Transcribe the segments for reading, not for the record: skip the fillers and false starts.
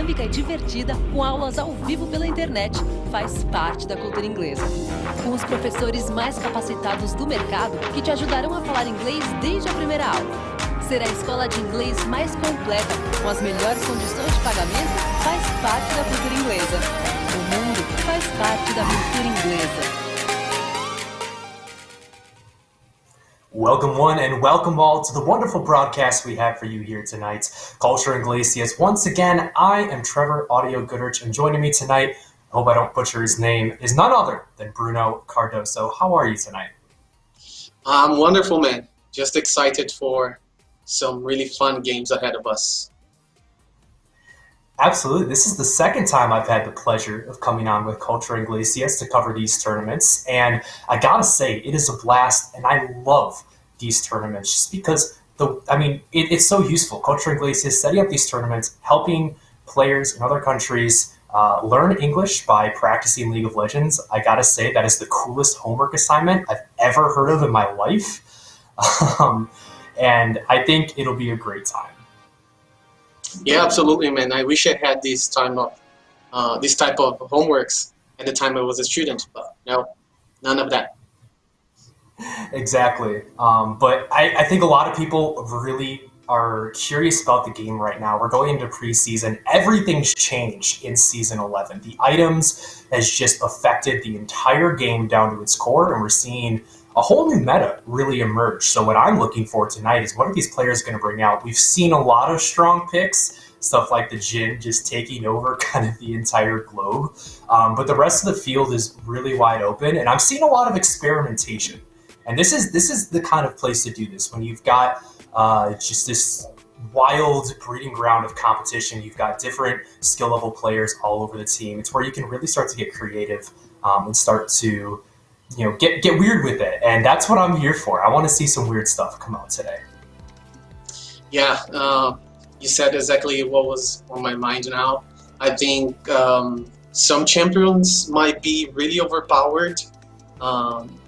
dinâmica e divertida, com aulas ao vivo pela internet, faz parte da cultura inglesa. Com os professores mais capacitados do mercado, que te ajudarão a falar inglês desde a primeira aula. Ser a escola de inglês mais completa, com as melhores condições de pagamento, faz parte da cultura inglesa. O mundo faz parte da cultura inglesa. Welcome one and welcome all to the wonderful broadcast we have for you here tonight, Cultura Inglesa. Once again, I am Trevor Audio Goodrich, and joining me tonight, I hope I don't butcher his name, is none other than Bruno Cardoso. How are you tonight? I'm wonderful, man. Just excited for some really fun games ahead of us. Absolutely. This is the second time I've had the pleasure of coming on with Cultura Inglesa to cover these tournaments. And I gotta say, it is a blast, and I love these tournaments just because, it's so useful. Cultura Inglesa is setting up these tournaments, helping players in other countries learn English by practicing League of Legends. I gotta say, that is the coolest homework assignment I've ever heard of in my life. And I think it'll be a great time. Yeah, absolutely, man. I wish I had this type of homeworks at the time I was a student, but no, none of that. Exactly. But I think a lot of people really are curious about the game right now. We're going into preseason. Everything's changed in Season 11. The items has just affected the entire game down to its core, and we're seeing a whole new meta really emerge. So what I'm looking for tonight is what are these players going to bring out? We've seen a lot of strong picks, stuff like the Jhin just taking over kind of the entire globe. But the rest of the field is really wide open, and I'm seeing a lot of experimentation. And this is the kind of place to do this. When you've got just this wild breeding ground of competition, you've got different skill level players all over the team. It's where you can really start to get creative and start to get weird with it. And that's what I'm here for. I want to see some weird stuff come out today. Yeah, you said exactly what was on my mind now. I think some champions might be really overpowered,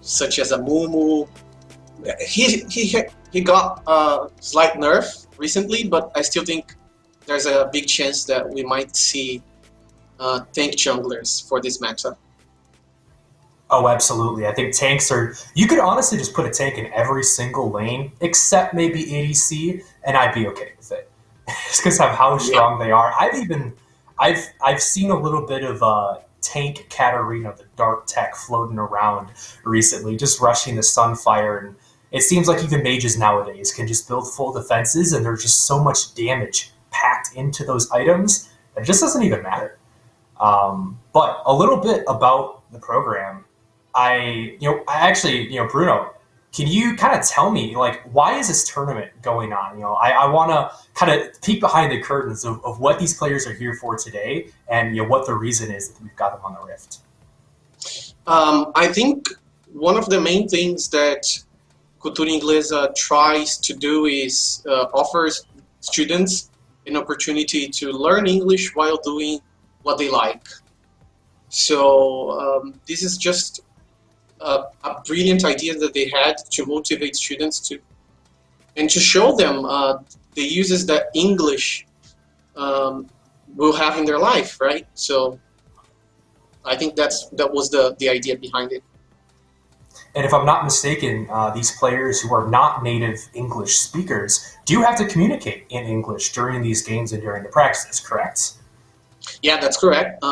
such as a Mumu. He got a slight nerf recently, but I still think there's a big chance that we might see tank junglers for this matchup. Oh, absolutely. I think tanks are... You could honestly just put a tank in every single lane, except maybe ADC, and I'd be okay with it. Just because of how strong they are. I've seen a little bit of tank Katarina, the dark tech, floating around recently, just rushing the Sunfire, and it seems like even mages nowadays can just build full defenses, and there's just so much damage packed into those items that it just doesn't even matter. But a little bit about the program. Bruno, can you kind of tell me, like, why is this tournament going on? I want to kind of peek behind the curtains of what these players are here for today, and what the reason is that we've got them on the Rift. I think one of the main things that Cultura Inglesa tries to do is offers students an opportunity to learn English while doing what they like. So this is just a brilliant idea that they had to motivate students to show them the uses that English will have in their life, right? So I think that was the idea behind it. And if I'm not mistaken, these players who are not native English speakers do have to communicate in English during these games and during the practices, correct? Yeah, that's correct.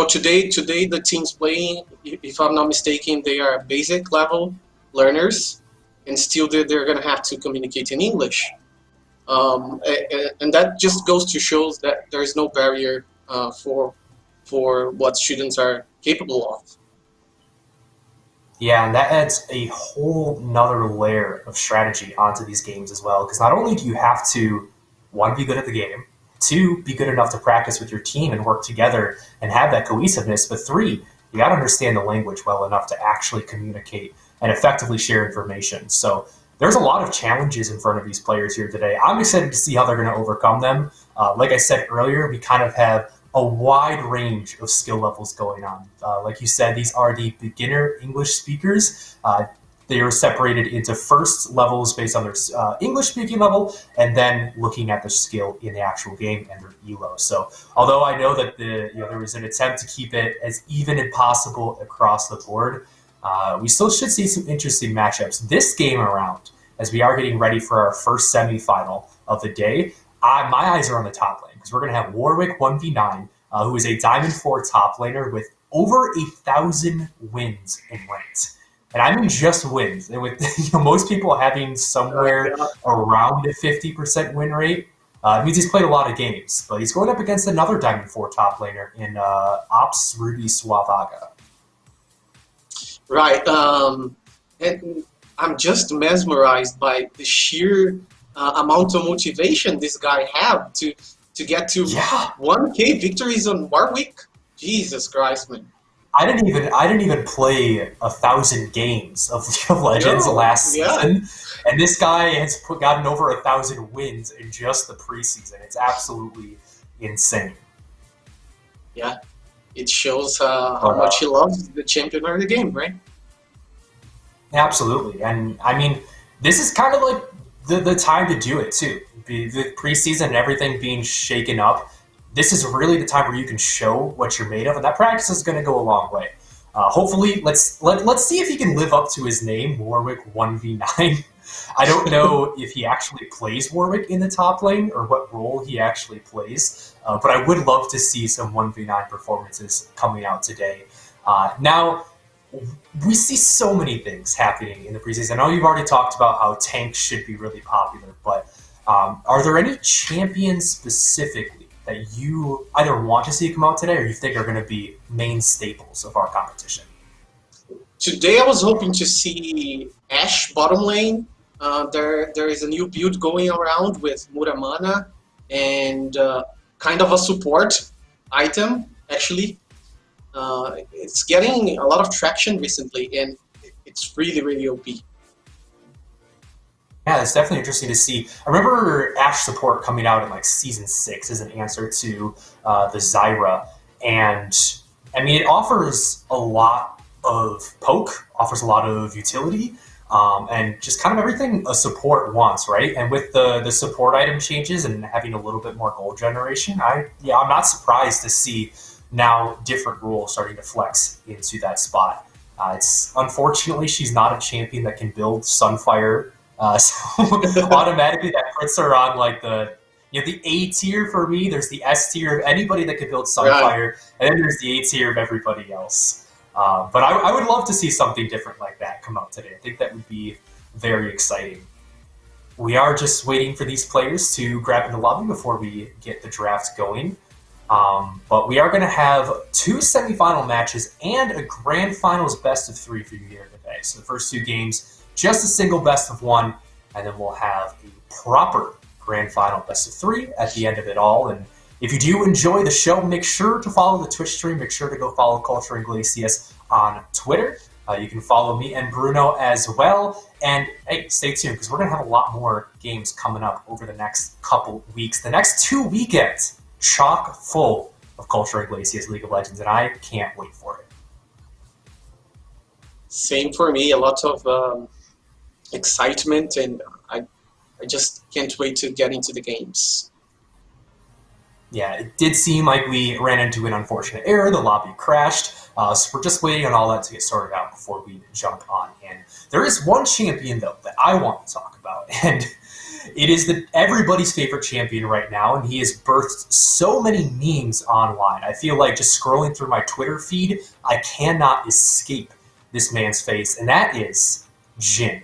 Today the teams playing, if I'm not mistaken, they are basic level learners, and still they're going to have to communicate in English. And that just goes to show that there is no barrier for what students are capable of. Yeah, and that adds a whole nother layer of strategy onto these games as well, because not only do you have to, one, be good at the game, two, be good enough to practice with your team and work together and have that cohesiveness, but three, you got to understand the language well enough to actually communicate and effectively share information. So there's a lot of challenges in front of these players here today. I'm excited to see how they're going to overcome them. Like I said earlier, we kind of have a wide range of skill levels going on. Like you said, these are the beginner English speakers. They are separated into first levels based on their English speaking level, and then looking at their skill in the actual game and their ELO. So although I know that there was an attempt to keep it as even as possible across the board, we still should see some interesting matchups this game around as we are getting ready for our first semifinal of the day. My eyes are on the top lane because we're going to have Warwick 1v9, who is a Diamond 4 top laner with over 1,000 wins in ranked. And I mean just wins. And with most people having somewhere around a 50% win rate, it means he's played a lot of games. But he's going up against another Diamond 4 top laner in Ops Ruby Suavaga. Right. And I'm just mesmerized by the sheer amount of motivation this guy have to get to 1K victories on Warwick. Jesus Christ, man. I didn't even play 1,000 games of League of Legends last season, and this guy has gotten over 1,000 wins in just the preseason. It's absolutely insane. Yeah, it shows how much he loves the champion of the game, right? Absolutely, and I mean, this is kind of like the time to do it too. The preseason and everything being shaken up. This is really the time where you can show what you're made of, and that practice is going to go a long way. Hopefully, let's see if he can live up to his name, Warwick 1v9. I don't know if he actually plays Warwick in the top lane or what role he actually plays, but I would love to see some 1v9 performances coming out today. Now, we see so many things happening in the preseason. I know you've already talked about how tanks should be really popular, but are there any champions specifically that you either want to see come out today or you think are going to be main staples of our competition? Today I was hoping to see Ashe bottom lane. There is a new build going around with Muramana and kind of a support item, actually. It's getting a lot of traction recently, and it's really, really OP. Yeah, it's definitely interesting to see. I remember Ash support coming out in like season 6 as an answer to the Zyra, and I mean it offers a lot of poke, offers a lot of utility, and just kind of everything a support wants, right? And with the support item changes and having a little bit more gold generation, I'm not surprised to see now different rules starting to flex into that spot. It's unfortunately she's not a champion that can build Sunfire. So automatically that puts her on like the A tier for me. There's the S tier of anybody that could build Sunfire, and then there's the A tier of everybody else. But I would love to see something different like that come out today. I think that would be very exciting. We are just waiting for these players to grab in the lobby before we get the draft going. But we are going to have 2 semifinal matches and a grand finals best of 3 for you here today. So the first 2 games, just a single best of 1, and then we'll have a proper grand final best of 3 at the end of it all. And if you do enjoy the show, make sure to follow the Twitch stream. Make sure to go follow Cultura Inglesa on Twitter. You can follow me and Bruno as well. And hey, stay tuned because we're going to have a lot more games coming up over the next couple weeks. The next 2 weekends, chock full of Cultura Inglesa League of Legends, and I can't wait for it. Same for me. A lot of excitement, and I just can't wait to get into the games. Yeah, it did seem like we ran into an unfortunate error. The lobby crashed, so we're just waiting on all that to get sorted out before we jump on in. There is one champion, though, that I want to talk about, and it is everybody's favorite champion right now, and he has birthed so many memes online. I feel like just scrolling through my Twitter feed, I cannot escape this man's face, and that is Jhin.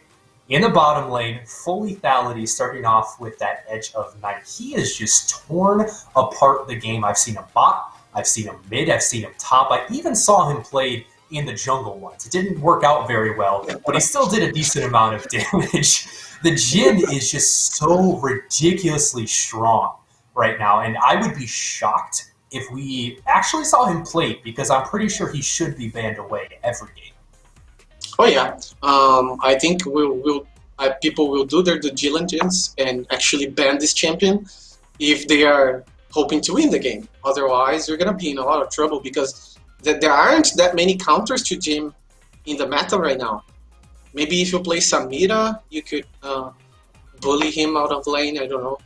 In the bottom lane, full lethality, starting off with that Edge of Night. He has just torn apart the game. I've seen him bot, I've seen him mid, I've seen him top. I even saw him played in the jungle once. It didn't work out very well, but he still did a decent amount of damage. The Jhin is just so ridiculously strong right now, and I would be shocked if we actually saw him played, because I'm pretty sure he should be banned away every game. Oh yeah, I think people will do their due diligence and actually ban this champion if they are hoping to win the game. Otherwise, you're gonna be in a lot of trouble because there aren't that many counters to Jhin in the meta right now. Maybe if you play Samira, you could bully him out of lane. I don't know.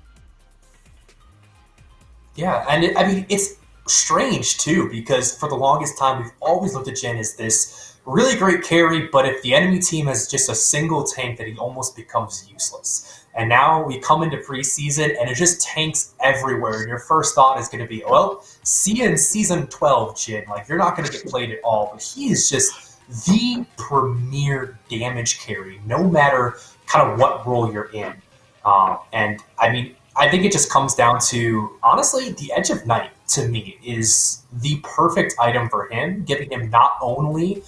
Yeah, and I mean it's strange too because for the longest time we've always looked at Jhin as this really great carry, but if the enemy team has just a single tank, that he almost becomes useless. And now we come into preseason, and it just tanks everywhere. And your first thought is going to be, well, see you in Season 12, Jhin. Like, you're not going to get played at all. But he is just the premier damage carry, no matter kind of what role you're in. And, I mean, I think it just comes down to, honestly, the Edge of Night, to me, is the perfect item for him, giving him not only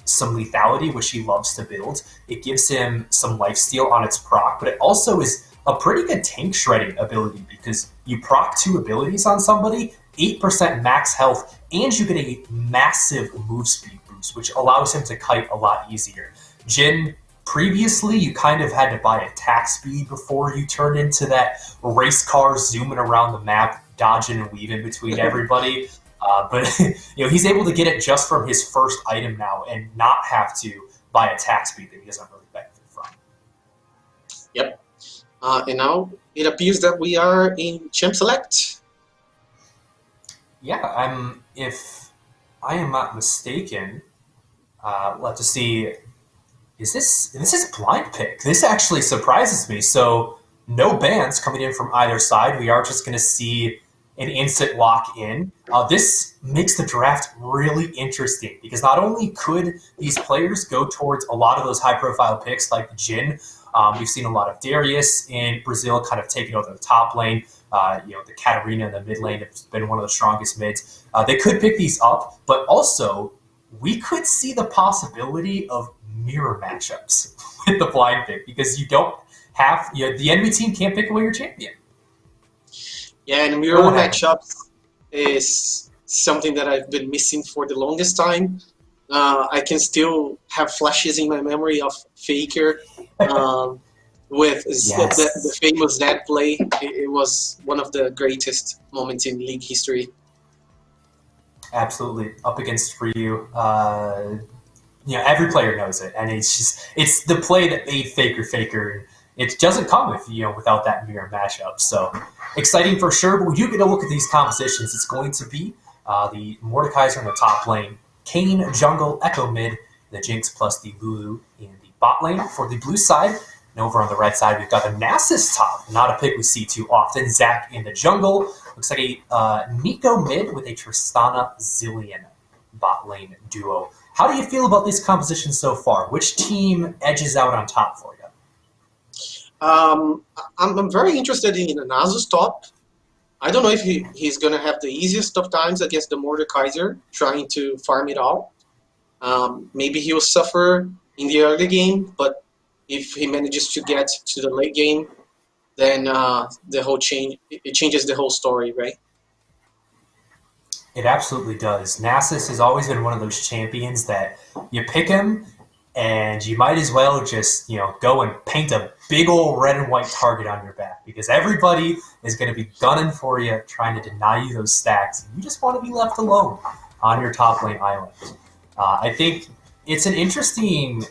some lethality, which he loves to build. It gives him some lifesteal on its proc, but it also is a pretty good tank shredding ability because you proc 2 abilities on somebody, 8% max health, and you get a massive move speed boost, which allows him to kite a lot easier. Jhin, previously, you kind of had to buy attack speed before you turned into that race car zooming around the map, dodging and weaving between everybody. But he's able to get it just from his first item now and not have to buy attack speed that he doesn't really benefit from. Yep. And now it appears that we are in Champ Select. Yeah, if I am not mistaken, we'll have to see. This is blind pick. This actually surprises me. So no bans coming in from either side. We are just going to see an instant lock in. This makes the draft really interesting because not only could these players go towards a lot of those high-profile picks like Jhin, we've seen a lot of Darius in Brazil kind of taking over the top lane. The Katarina in the mid lane has been one of the strongest mids. They could pick these up, but also we could see the possibility of mirror matchups with the blind pick because you don't have the enemy team can't pick away your champion. Yeah, and mirror matchups is something that I've been missing for the longest time. I can still have flashes in my memory of Faker with Yes. the famous Zed play. It was one of the greatest moments in league history. Absolutely. Up against Ryu. Every player knows it, and it's the play that made Faker Faker. It doesn't come without that mirror matchup. So exciting for sure. But we do get a look at these compositions. It's going to be the Mordekaiser in the top lane, Kane jungle, Echo mid, the Jinx plus the Lulu in the bot lane. For the blue side, and over on the right side, we've got the Nasus top. Not a pick we see too often. Zac in the jungle. Looks like a Nico mid with a Tristana Zillion bot lane duo. How do you feel about these compositions so far? Which team edges out on top for you? I'm very interested in Nasus top. I don't know if he's going to have the easiest of times against the Mordekaiser, trying to farm it all. Maybe he will suffer in the early game, but if he manages to get to the late game, then it changes the whole story, right? It absolutely does. Nasus has always been one of those champions that you pick him and you might as well just, go and paint a big old red and white target on your back because everybody is going to be gunning for you, trying to deny you those stacks. You just want to be left alone on your top lane island. I think it's an interesting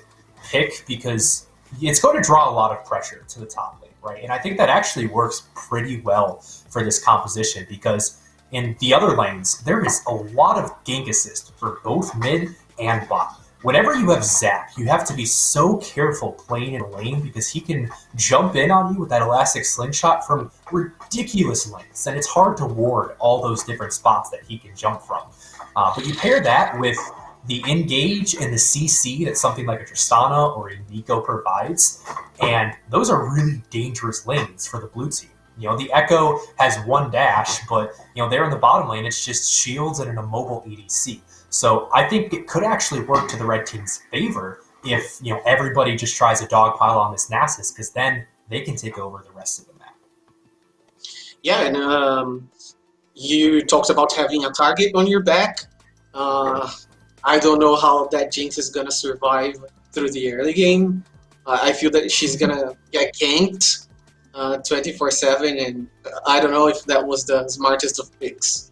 pick because it's going to draw a lot of pressure to the top lane, right? And I think that actually works pretty well for this composition because in the other lanes, there is a lot of gank assist for both mid and bot. Whenever you have Zac, you have to be so careful playing in a lane because he can jump in on you with that elastic slingshot from ridiculous lengths, and it's hard to ward all those different spots that he can jump from. But you pair that with the engage and the CC that something like a Tristana or a Nico provides, and those are really dangerous lanes for the blue team. The Echo has one dash, but there in the bottom lane, it's just shields and an immobile ADC. So I think it could actually work to the red team's favor if everybody just tries a dogpile on this Nasus, because then they can take over the rest of the map. Yeah, and you talked about having a target on your back. I don't know how that Jinx is gonna survive through the early game. I feel that she's gonna get ganked 24/7, and I don't know if that was the smartest of picks.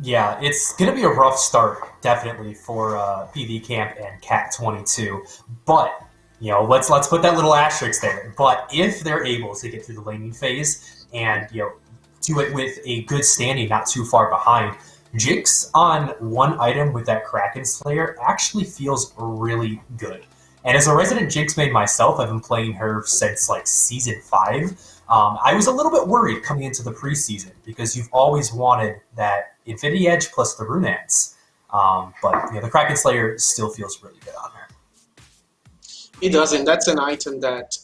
Yeah, it's going to be a rough start, definitely, for PV Camp and Cat 22. But, let's put that little asterisk there. But if they're able to get through the laning phase and, do it with a good standing, not too far behind, Jinx on one item with that Kraken Slayer actually feels really good. And as a resident Jinx main myself, I've been playing her since Season 5. I was a little bit worried coming into the preseason because you've always wanted that Infinity Edge plus the Runaan's. But the Kraken Slayer still feels really good on her. It does, and that's an item that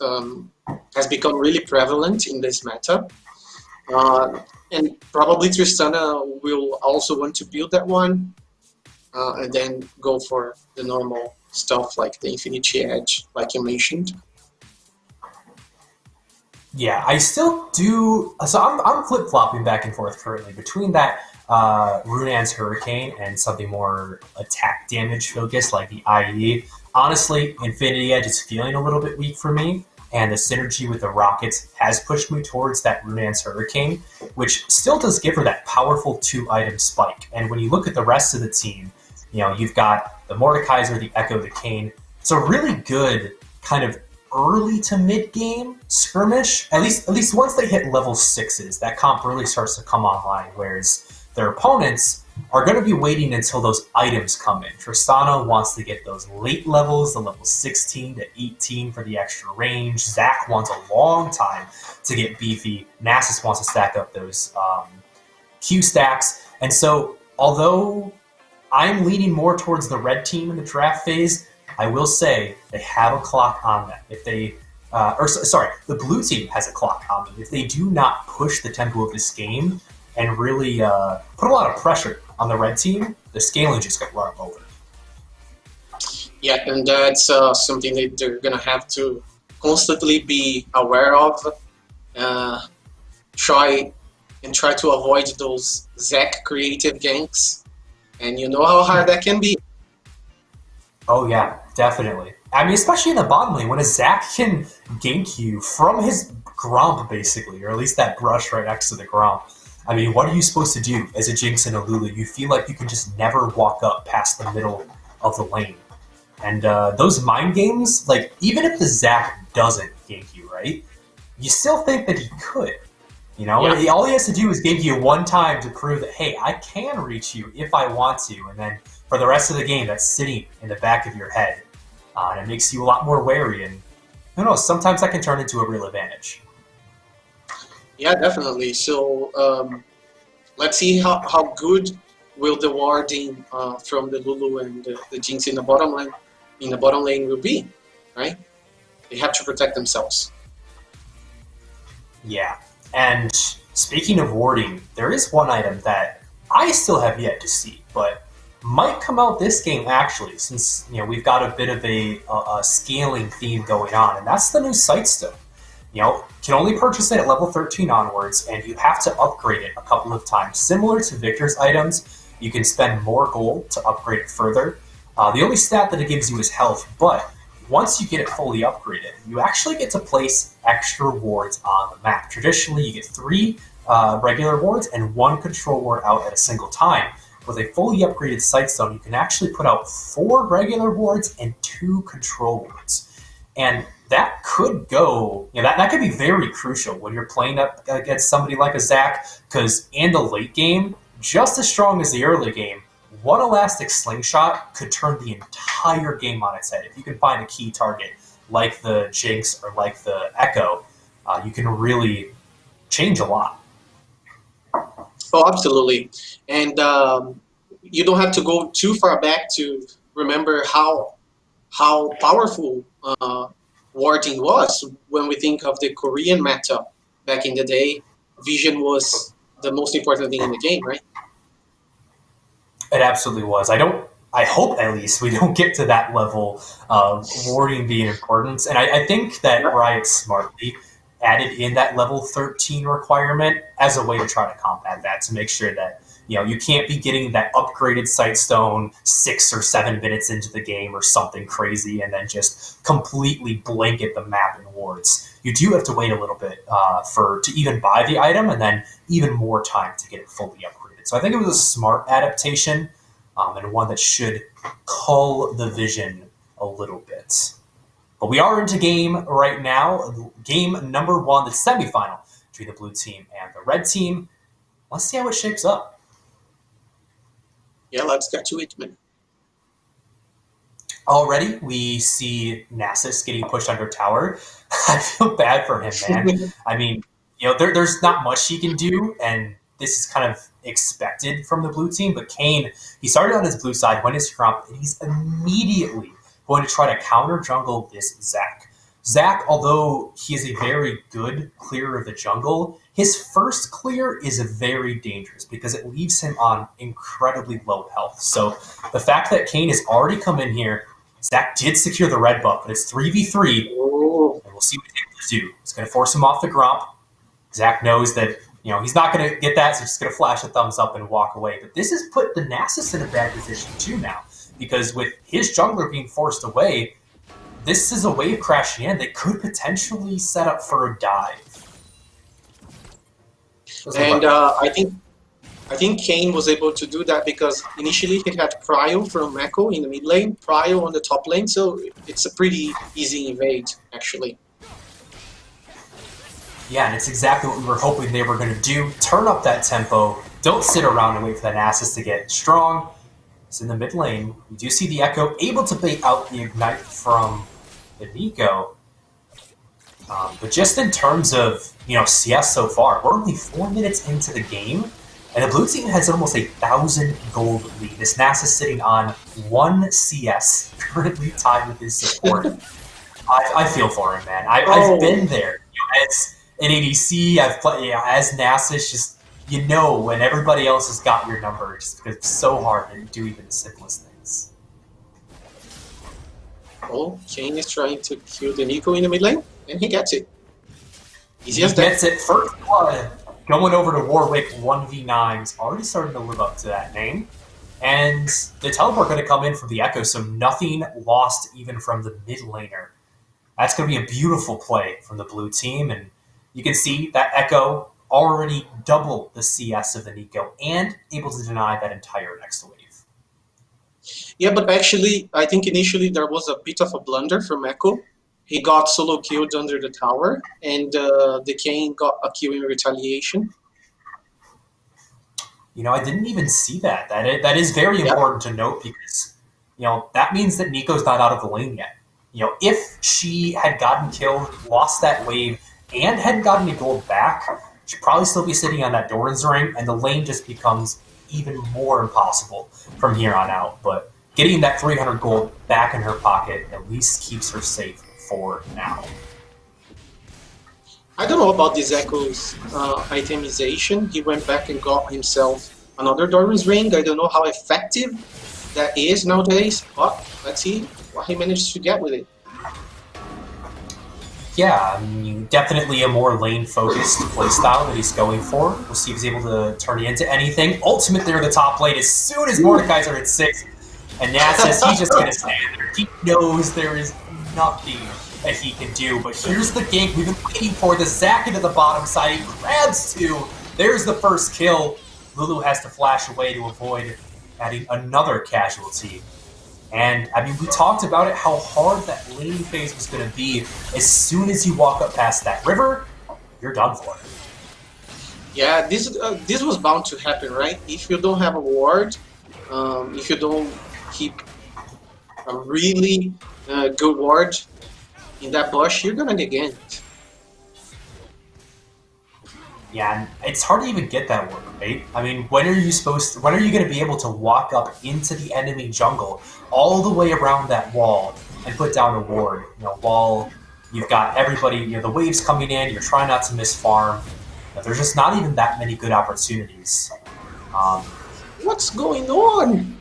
has become really prevalent in this meta. And probably Tristana will also want to build that one and then go for the normal stuff like the Infinity Edge, like you mentioned. Yeah, I still do. So I'm flip-flopping back and forth currently between that Runaan's Hurricane and something more attack damage focused like the IE. Honestly, Infinity Edge is feeling a little bit weak for me, and the synergy with the Rockets has pushed me towards that Runaan's Hurricane, which still does give her that powerful 2-item spike. And when you look at the rest of the team, you've got the Mordekaiser, the Echo, the Kane. It's a really good kind of early to mid game skirmish. At least once they hit level 6s, that comp really starts to come online. Whereas their opponents are going to be waiting until those items come in. Tristana wants to get those late levels, the level 16 to 18 for the extra range. Zac wants a long time to get beefy. Nasus wants to stack up those Q stacks. And so, although I'm leaning more towards the red team in the draft phase, I will say they have a clock on them. If they, the blue team has a clock on them. If they do not push the tempo of this game and really put a lot of pressure on the red team, the scaling just got run over. Yeah, and that's something that they're going to have to constantly be aware of. Try to avoid those Zac creative ganks. And you know how hard that can be. Oh yeah, definitely. I mean, especially in the bottom lane, when a Zac can gank you from his Gromp, basically, or at least that brush right next to the Gromp. I mean, what are you supposed to do as a Jinx and a Lulu? You feel like you can just never walk up past the middle of the lane. And those mind games, like, even if the Zac doesn't gank you, right, you still think that he could. You know, Yeah. all he has to do is gank you one time to prove that, hey, I can reach you if I want to. And then for the rest of the game, that's sitting in the back of your head. And it makes you a lot more wary. And who knows, sometimes that can turn into a real advantage. Yeah, definitely. So let's see how good will the warding from the Lulu and the Jinx in the bottom lane will be, right? They have to protect themselves. Yeah. And speaking of warding, there is one item that I still have yet to see, but might come out this game actually, since we've got a bit of a scaling theme going on, and that's the new Sightstone. Can only purchase it at level 13 onwards, and you have to upgrade it a couple of times. Similar to Victor's items, you can spend more gold to upgrade it further. The only stat that it gives you is health, but once you get it fully upgraded, you actually get to place extra wards on the map. Traditionally, you get 3 regular wards and 1 control ward out at a single time. With a fully upgraded Sightstone, you can actually put out 4 regular wards and 2 control wards. And that could go, that could be very crucial when you're playing up against somebody like a Zac, because in the late game, just as strong as the early game, one elastic slingshot could turn the entire game on its head. If you can find a key target like the Jinx or like the Echo, you can really change a lot. Oh, absolutely. And you don't have to go too far back to remember how powerful warding was. When we think of the Korean meta back in the day, vision was the most important thing in the game, right? It absolutely was. I hope at least we don't get to that level of warding being important. And I think that Riot smartly added in that level 13 requirement as a way to try to combat that, to make sure that you can't be getting that upgraded Sightstone 6 or 7 minutes into the game or something crazy and then just completely blanket the map in wards. You do have to wait a little bit to even buy the item, and then even more time to get it fully upgraded. So I think it was a smart adaptation, and one that should cull the vision a little bit. But we are into game right now. Game number 1, the semifinal between the blue team and the red team. Let's see how it shapes up. Yeah, let's get to it, man. Already, we see Nasus getting pushed under tower. I feel bad for him, man. I mean, there's not much he can do, and this is kind of expected from the blue team. But Kayn, he started on his blue side, went his Gromp, and he's immediately going to try to counter jungle this Zac. Zac, although he is a very good clearer of the jungle, his first clear is very dangerous because it leaves him on incredibly low health. So the fact that Kayn has already come in here, Zac did secure the red buff, but it's 3v3, and we'll see what he's able to do. He's going to force him off the Gromp. Zac knows that he's not going to get that, so he's just going to flash a thumbs up and walk away. But this has put the Nasus in a bad position too now, because with his jungler being forced away, this is a wave crashing in. They could potentially set up for a dive. And I think Kayn was able to do that because initially he had Cryo from Echo in the mid lane, Cryo on the top lane, so it's a pretty easy evade, actually. Yeah, and it's exactly what we were hoping they were going to do. Turn up that tempo. Don't sit around and wait for that Nasus to get strong. It's in the mid lane. We do see the Echo able to bait out the Ignite from the Nico. But just in terms of CS so far, we're only 4 minutes into the game, and the blue team has almost 1,000 gold lead. This Nasus sitting on 1 CS, currently tied with his support. I feel for him, man. I've been there. As an ADC, I've played as Nasus. Just when everybody else has got your number, just because it's so hard to do even the simplest things. Oh, Kayn is trying to kill the Nico in the mid lane, and he gets it. He gets it first blood. Going over to Warwick 1v9's already starting to live up to that name. And the teleport going to come in from the Echo, so nothing lost even from the mid laner. That's going to be a beautiful play from the blue team, and you can see that Echo already double the CS of the Nico and able to deny that entire next wave. Yeah, but actually, I think initially there was a bit of a blunder from Echo. He got solo killed under the tower, and the Kayn got a kill in retaliation. I didn't even see that. That is very important to note because, that means that Nico's not out of the lane yet. If she had gotten killed, lost that wave, and hadn't gotten any gold back, she'd probably still be sitting on that Doran's ring, and the lane just becomes even more impossible from here on out. But getting that 300 gold back in her pocket at least keeps her safe for now. I don't know about this Echo's itemization. He went back and got himself another Doran's ring. I don't know how effective that is nowadays, but let's see what he managed to get with it. Yeah, definitely a more lane-focused playstyle that he's going for. We'll see if he's able to turn it into anything. Ultimate there in the top lane as soon as Mordekaiser hits 6. And Nasus, he's just going to stand there. He knows there is nothing that he can do. But here's the gank we've been waiting for. The Zac into the bottom side. He grabs 2. There's the first kill. Lulu has to flash away to avoid adding another casualty. And, we talked about it, how hard that lane phase was going to be. As soon as you walk up past that river, you're done for. Yeah, this was bound to happen, right? If you don't have a ward, if you don't keep a really good ward in that bush, you're going to get ganked. Yeah, and it's hard to even get that ward, right? When are you going to be able to walk up into the enemy jungle all the way around that wall and put down a ward? While you've got everybody, the waves coming in, you're trying not to miss farm. There's just not even that many good opportunities. What's going on?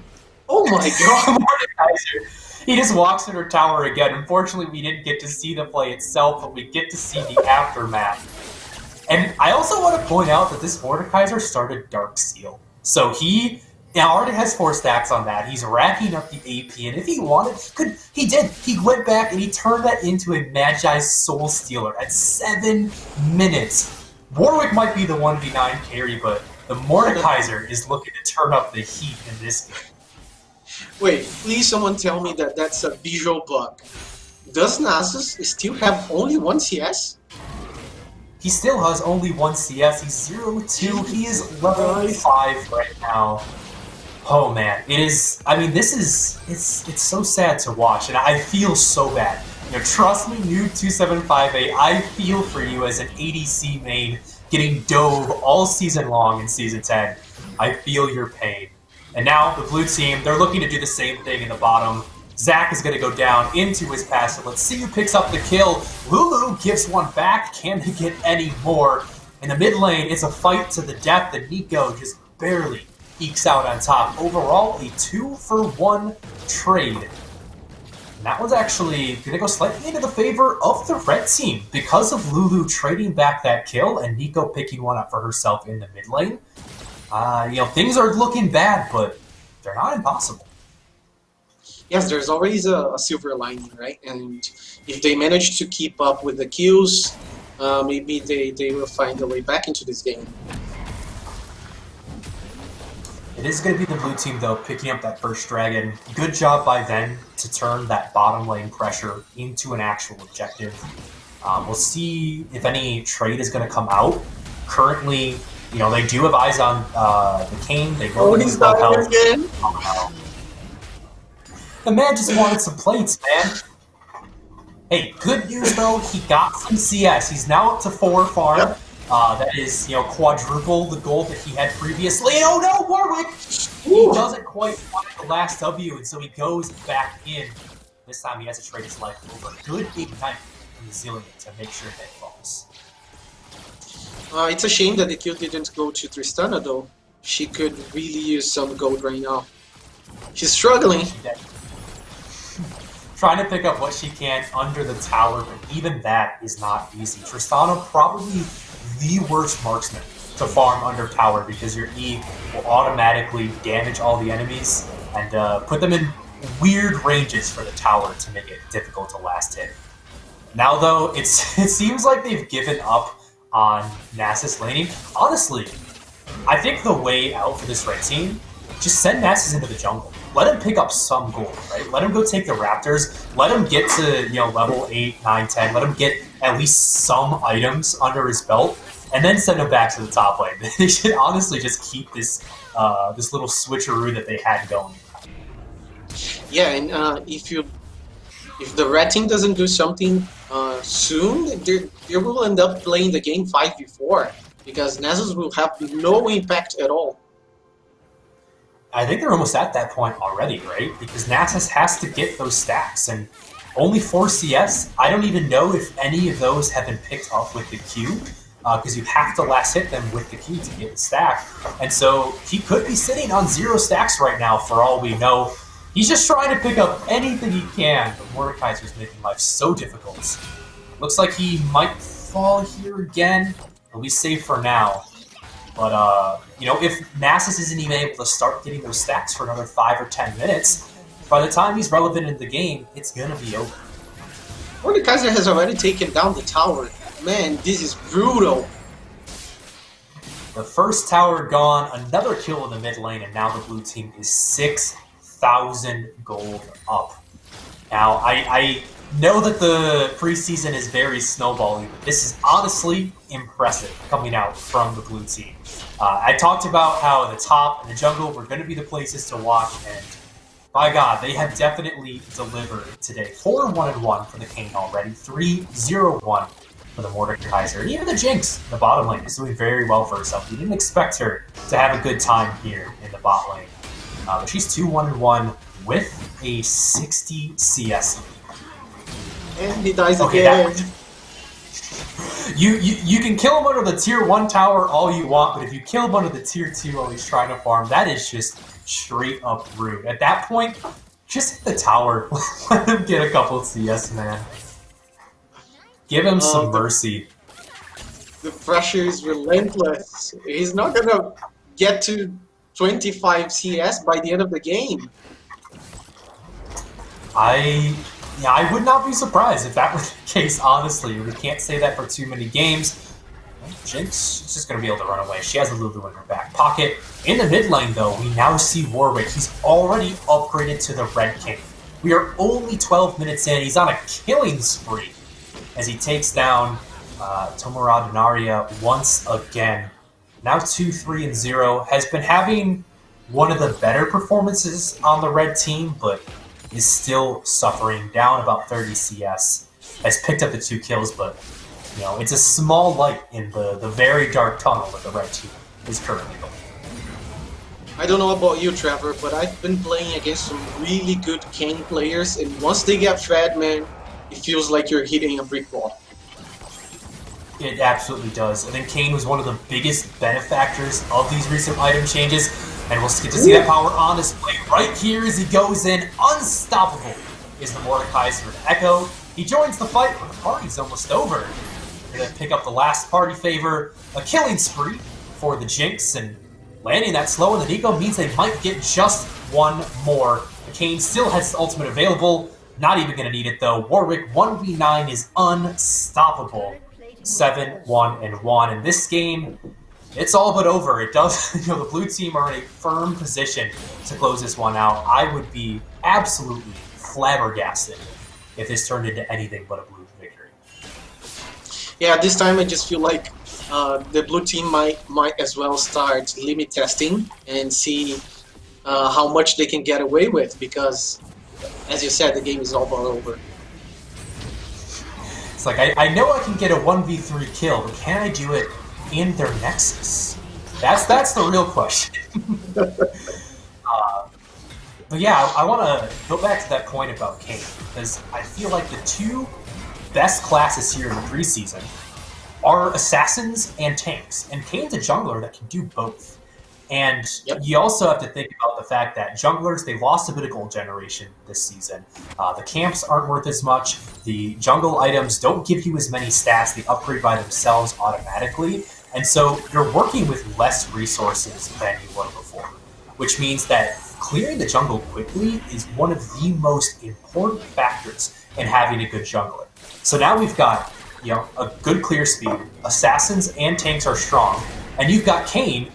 Oh my god! Mordekaiser, he just walks in her tower again. Unfortunately, we didn't get to see the play itself, but we get to see the aftermath. And I also want to point out that this Mordekaiser started Dark Seal. So he already has 4 stacks on that. He's racking up the AP, and if he wanted, he did. He went back and he turned that into a Magi's Soul Stealer at 7 minutes. Warwick might be the 1v9 carry, but the Mordekaiser is looking to turn up the heat in this game. Wait, please someone tell me that that's a visual bug. Does Nasus still have only 1 CS? He still has only 1 CS. He's 0-2. He is level 5 right now. Oh man, it is. It's so sad to watch, and I feel so bad. Trust me, Noob2758. I feel for you as an ADC main getting dove all season long in Season 10. I feel your pain. And now the blue team, they're looking to do the same thing in the bottom. Zac is going to go down into his passive. Let's see who picks up the kill. Lulu gives one back. Can he get any more? In the mid lane, it's a fight to the death, and Nico just barely ekes out on top. Overall, a 2-for-1 trade. And that was actually going to go slightly into the favor of the red team because of Lulu trading back that kill and Nico picking one up for herself in the mid lane. Things are looking bad, but they're not impossible. Yes, there's always a silver lining, right? And if they manage to keep up with the kills, maybe they will find a way back into this game. It is going to be the blue team, though, picking up that first dragon. Good job by them to turn that bottom lane pressure into an actual objective. We'll see if any trade is going to come out. Currently, they do have eyes on the Kayn. They go against low health. Again? The man just wanted some plates, man. Hey, good news though, he got some CS. He's now up to 4 farm. Yep. That is, quadruple the goal that he had previously. Oh no, Warwick! He doesn't quite find the last W, and so he goes back in. This time he has to trade his life over. Good ignite from the Zillion to make sure that falls. It's a shame that the kill didn't go to Tristana though. She could really use some gold right now. She's struggling. Trying to pick up what she can under the tower, but even that is not easy. Tristana probably the worst marksman to farm under tower because your E will automatically damage all the enemies and put them in weird ranges for the tower to make it difficult to last hit. Now, though, it seems like they've given up on Nasus laning. Honestly, I think the way out for this red team, just send Nasus into the jungle. Let him pick up some gold, right? Let him go take the Raptors. Let him get to level 8, 9, 10. Let him get at least some items under his belt, and then send him back to the top lane. They should honestly just keep this this little switcheroo that they had going. Yeah, and if the red team doesn't do something soon, they will end up playing the game 5v4 because Nasus will have no impact at all. I think they're almost at that point already, right? Because Nasus has to get those stacks, and only 4 CS. I don't even know if any of those have been picked up with the Q, because you have to last hit them with the Q to get the stack. And so he could be sitting on 0 stacks right now for all we know. He's just trying to pick up anything he can, but Mordekaiser's making life so difficult. Looks like he might fall here again. He'll be safe for now. But, if Nasus isn't even able to start getting those stacks for another 5 or 10 minutes, by the time he's relevant in the game, it's going to be over. Mordekaiser has already taken down the tower. Man, this is brutal. The first tower gone, another kill in the mid lane, and now the blue team is 6,000 gold up. Now, I know that the preseason is very snowbally, but this is honestly impressive coming out from the blue team. I talked about how the top and the jungle were going to be the places to watch, and by God, they have definitely delivered today. 4-1-1 for the Kayn already, 3-0-1 for the Mordekaiser. And even the Jinx, the bottom lane, is doing very well for herself. We didn't expect her to have a good time here in the bot lane. But she's 2-1-1 with a 60 CS lead. And he dies again. You can kill him under the tier 1 tower all you want, but if you kill him under the tier 2 while he's trying to farm, that is just straight up rude. At that point, just hit the tower. Let him get a couple of CS, man. Give him some mercy. The pressure is relentless. He's not gonna get to 25 CS by the end of the game. I would not be surprised if that was the case, honestly. We can't say that for too many games. Jinx is just going to be able to run away. She has a Lulu in her back pocket. In the mid lane, though, we now see Warwick. He's already upgraded to the Red King. We are only 12 minutes in. He's on a killing spree as he takes down Tomura Denaria once again. Now 2-3-0. Has been having one of the better performances on the red team, but is still suffering, down about 30 CS. Has picked up the 2 kills, but it's a small light in the very dark tunnel that the red team is currently going. I don't know about you, Trevor, but I've been playing against some really good Kayn players, and once they get fed, man, it feels like you're hitting a brick wall. It absolutely does. I think Kayn was one of the biggest benefactors of these recent item changes, and we'll get to see that power on display right here as he goes in. Unstoppable is the Mordekaiser to Echo. He joins the fight, but the party's almost over. They're going to pick up the last party favor. A killing spree for the Jinx, and landing that slow in the Nico means they might get just one more. The Kayn still has his ultimate available. Not even going to need it, though. Warwick 1v9 is unstoppable. 7-1-1. In this game, it's all but over. It does, the blue team are in a firm position to close this one out. I would be absolutely flabbergasted if this turned into anything but a blue victory. Yeah, this time I just feel like the blue team might as well start limit testing and see how much they can get away with, because, as you said, the game is all but over. It's like, I know I can get a 1v3 kill, but can I do it in their Nexus? That's the real question. But yeah, I want to go back to that point about Kayn, because I feel like the 2 best classes here in the preseason are assassins and tanks, and Kayn's a jungler that can do both. And you also have to think about the fact that junglers, they lost a bit of gold generation this season. The camps aren't worth as much. The jungle items don't give you as many stats. They upgrade by themselves automatically. And so you're working with less resources than you were before, which means that clearing the jungle quickly is one of the most important factors in having a good jungler. So now we've got, a good clear speed, assassins and tanks are strong, and you've got Kayn,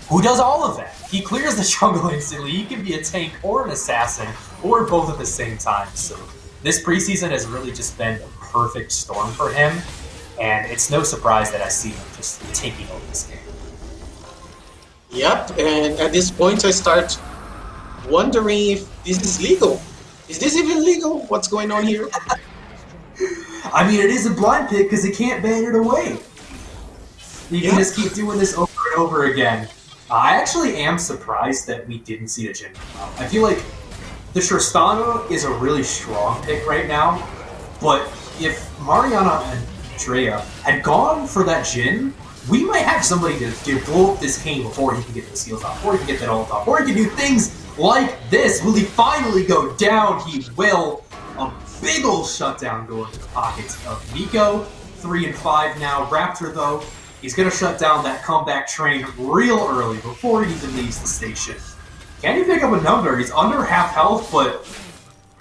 who does all of that. He clears the jungle instantly. He can be a tank or an assassin, or both at the same time. So this preseason has really just been a perfect storm for him, and it's no surprise that I see him just taking over this game. Yep, and at this point I start wondering if this is legal. Is this even legal? What's going on here? I mean, it is a blind pick because he can't ban it away. You can just keep doing this over and over again. I actually am surprised that we didn't see the Jhin come out. I feel like the Tristana is a really strong pick right now, but if Mariana and Drea had gone for that Jhin, we might have somebody to blow up this Kayn before he can get the seals off, before he can get that ult off, or he can do things like this. Will he finally go down? He will. A big ol' shutdown going to the pockets of Nico. 3 and 5 now. Raptor, though, he's going to shut down that comeback train real early before he even leaves the station. Can he pick up a number? He's under half health, but,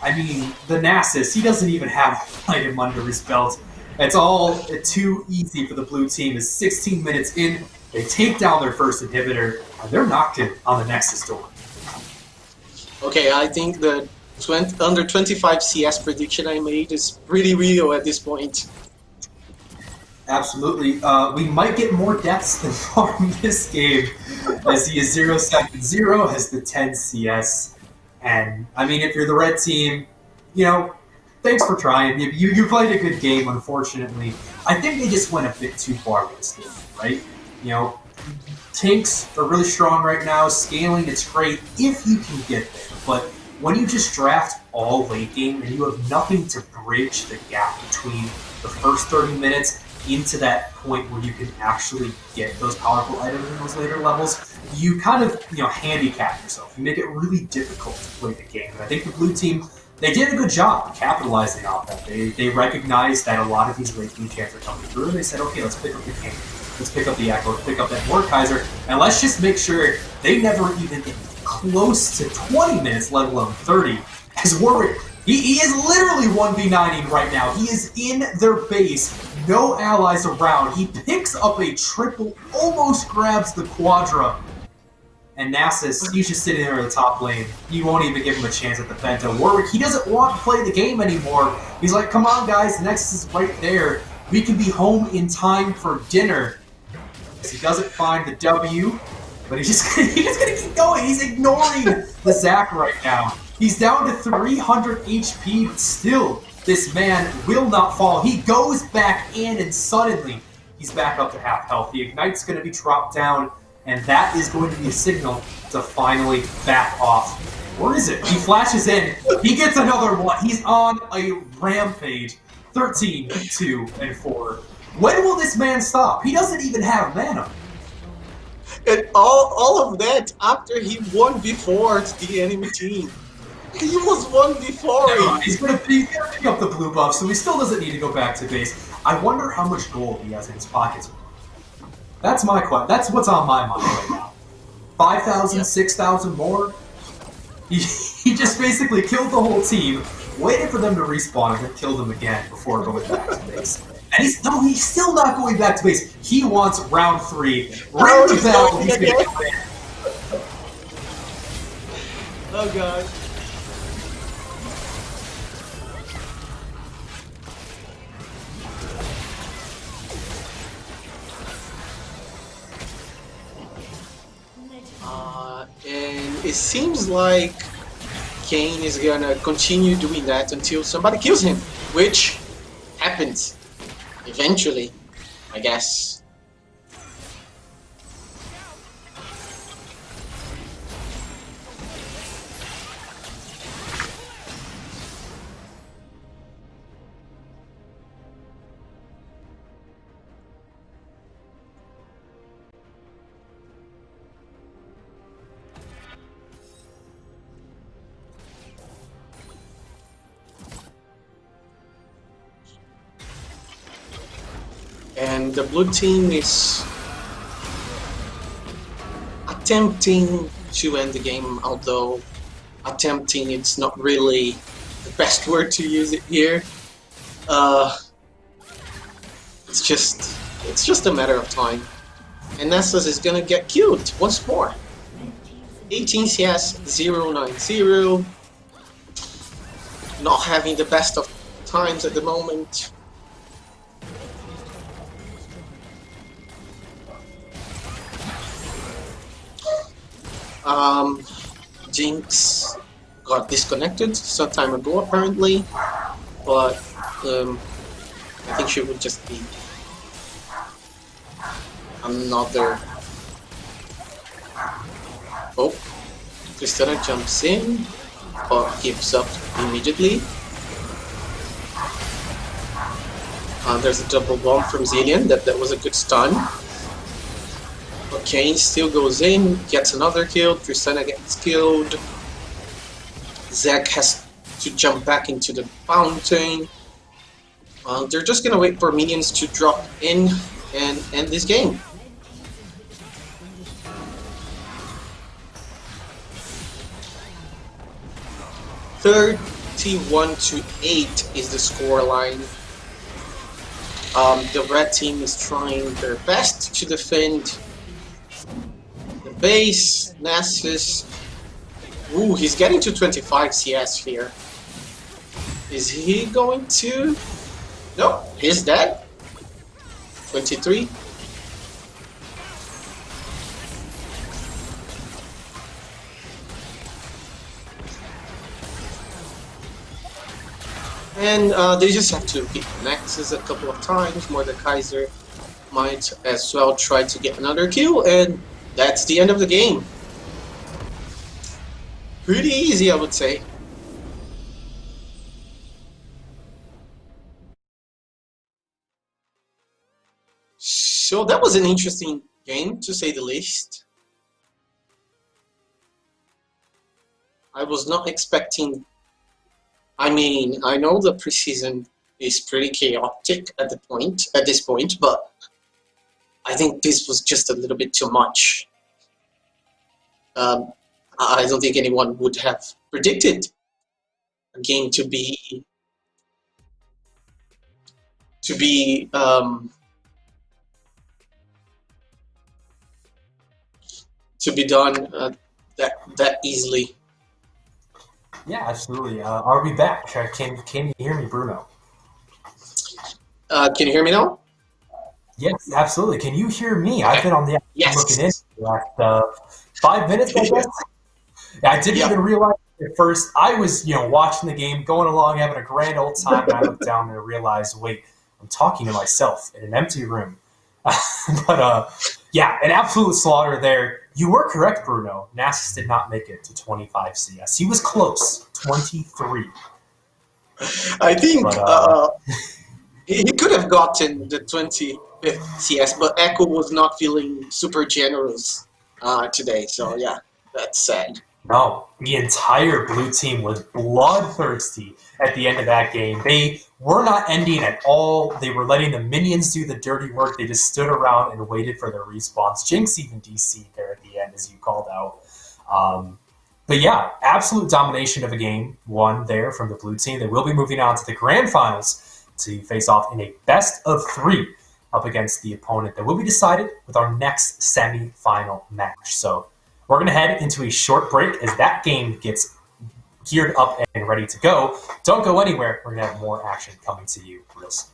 I mean, the Nasus, he doesn't even have an item under his belt. It's all too easy for the blue team. Is 16 minutes in, they take down their first inhibitor, and they're knocked in on the Nexus door. Okay, I think the under 25 CS prediction I made is pretty real at this point. Absolutely. We might get more deaths than farm this game, as he is 0-7-0, has the 10 CS. And, I mean, if you're the red team, thanks for trying. You played a good game, unfortunately. I think they just went a bit too far with this game, right? Tanks are really strong right now. Scaling, it's great if you can get there. But when you just draft all late game and you have nothing to bridge the gap between the first 30 minutes into that point where you can actually get those powerful items in those later levels, you kind of, handicap yourself. You make it really difficult to play the game. And I think the blue team, they did a good job capitalizing on that. They recognized that a lot of these late game camps are coming through, and they said, okay, let's pick up the King, let's pick up the Echo, let's pick up that Mordekaiser, and let's just make sure they never even get close to 20 minutes, let alone 30. As Warwick, he is literally 1v9ing right now. He is in their base, no allies around. He picks up a triple, almost grabs the Quadra. And Nasus, he's just sitting there in the top lane. You won't even give him a chance at the Penta. Warwick, he doesn't want to play the game anymore. He's like, come on guys, the Nexus is right there. We can be home in time for dinner. He doesn't find the W, but he's just gonna keep going. He's ignoring the Zac right now. He's down to 300 HP, but still, this man will not fall. He goes back in, and suddenly, he's back up to half health. The Ignite's gonna be dropped down, and that is going to be a signal to finally back off. Where is it? He flashes in. He gets another one. He's on a rampage. 13, 2, and 4. When will this man stop? He doesn't even have mana. And all of that after he won before the enemy team. He was one before. He's gonna pick up the blue buff, so he still doesn't need to go back to base. I wonder how much gold he has in his pockets. That's my question. That's what's on my mind right now. 5,000, 6,000 more? He just basically killed the whole team, waited for them to respawn, and then killed them again before going back to base. And he's still not going back to base. He wants round 3. Ring the bell. He's gonna go in. Oh god. And it seems like Kayn is gonna continue doing that until somebody kills him, which happens eventually, I guess. And the blue team is attempting to end the game, although attempting it's not really the best word to use it here. It's just a matter of time. And Nessus is gonna get killed once more. 18 CS 090. Not having the best of times at the moment. Jinx got disconnected some time ago apparently, but I think she would just be another. Oh, Christina jumps in, but gives up immediately. There's a double bomb from Zillion. That was a good stun. But Kane still goes in, gets another kill. Tristana gets killed. Zac has to jump back into the fountain. They're just gonna wait for minions to drop in and end this game. (31-8) is the scoreline. The red team is trying their best to defend the base. Nasus. Ooh, he's getting to 25 CS here. Is he going to? No, he's dead. 23. And they just have to hit Nexus a couple of times. Mordekaiser might as well try to get another kill, and that's the end of the game. Pretty easy, I would say. So that was an interesting game, to say the least. I was not expecting. I mean, I know the preseason is pretty chaotic at this point, but I think this was just a little bit too much. I don't think anyone would have predicted a game to be done that easily. Yeah, absolutely. Are we back? Can you hear me, Bruno? Can you hear me now? Yes, absolutely. Can you hear me? I've been on the looking in for the last 5 minutes, I guess. Yeah, I didn't even realize at first. I was, watching the game, going along, having a grand old time, and I looked down and realized, wait, I'm talking to myself in an empty room. But yeah, an absolute slaughter there. You were correct, Bruno. Nasus did not make it to 25 CS. He was close, 23. I think But, he could have gotten the 25th CS, but Echo was not feeling super generous today. So yeah, that's sad. No, the entire blue team was bloodthirsty at the end of that game. They were not ending at all. They were letting the minions do the dirty work. They just stood around and waited for their respawns. Jinx even DC'd there at the end, as you called out. But yeah, absolute domination of a game won there from the blue team. They will be moving on to the grand finals to face off in a best of 3 up against the opponent that will be decided with our next semi-final match. So we're going to head into a short break as that game gets geared up and ready to go. Don't go anywhere. We're going to have more action coming to you real soon.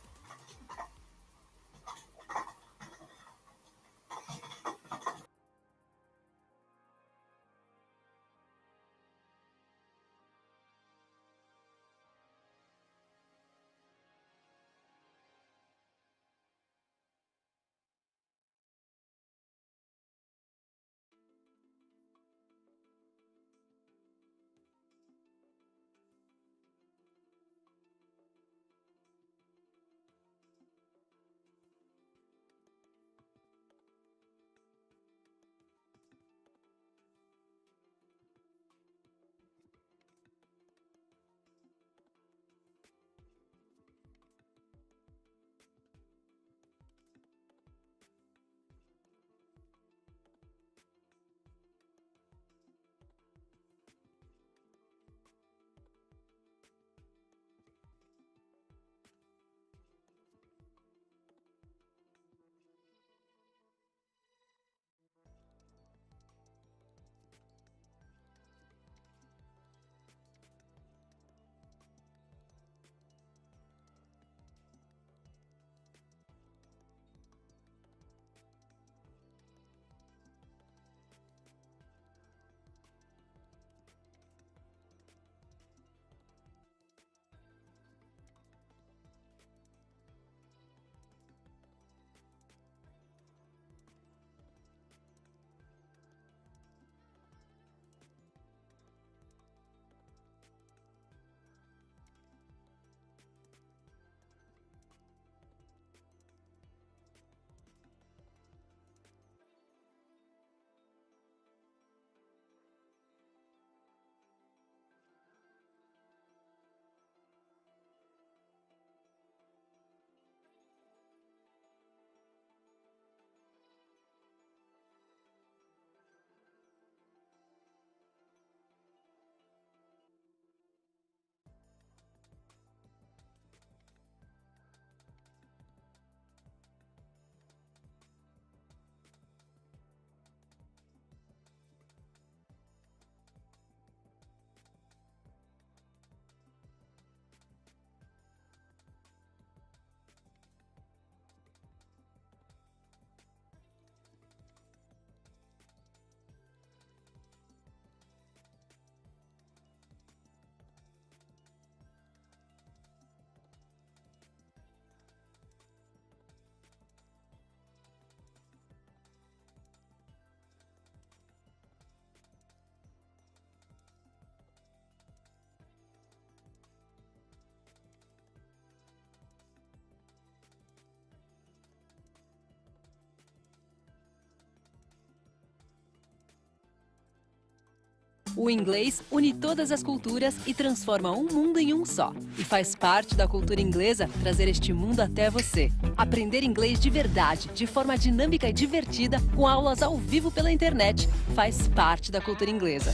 O inglês une todas as culturas e transforma um mundo em um só. E faz parte da cultura inglesa trazer este mundo até você. Aprender inglês de verdade, de forma dinâmica e divertida, com aulas ao vivo pela internet, faz parte da cultura inglesa.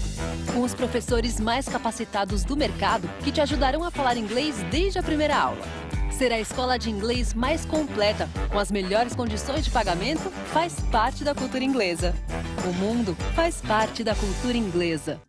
Com os professores mais capacitados do mercado que te ajudarão a falar inglês desde a primeira aula. Ser a escola de inglês mais completa, com as melhores condições de pagamento, faz parte da cultura inglesa. O mundo faz parte da cultura inglesa.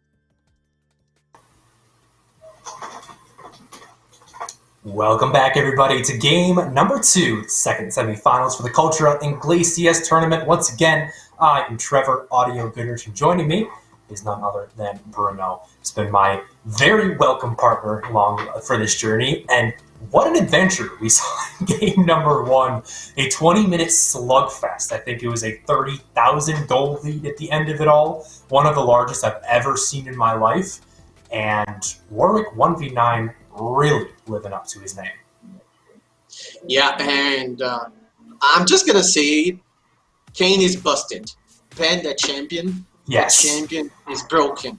Welcome back, everybody, to game number 2, second semifinals for the Cultura Inglesa tournament. Once again, I am Trevor Audio Goodrich, and joining me is none other than Bruno. It's been my very welcome partner along for this journey, and what an adventure we saw in game number 1, a 20-minute slugfest. I think it was a 30,000 goal lead at the end of it all, one of the largest I've ever seen in my life, and Warwick 1v9 really living up to his name. Yeah, and I'm just going to say Kane is busted. Ben, that champion, Yes. that champion is broken.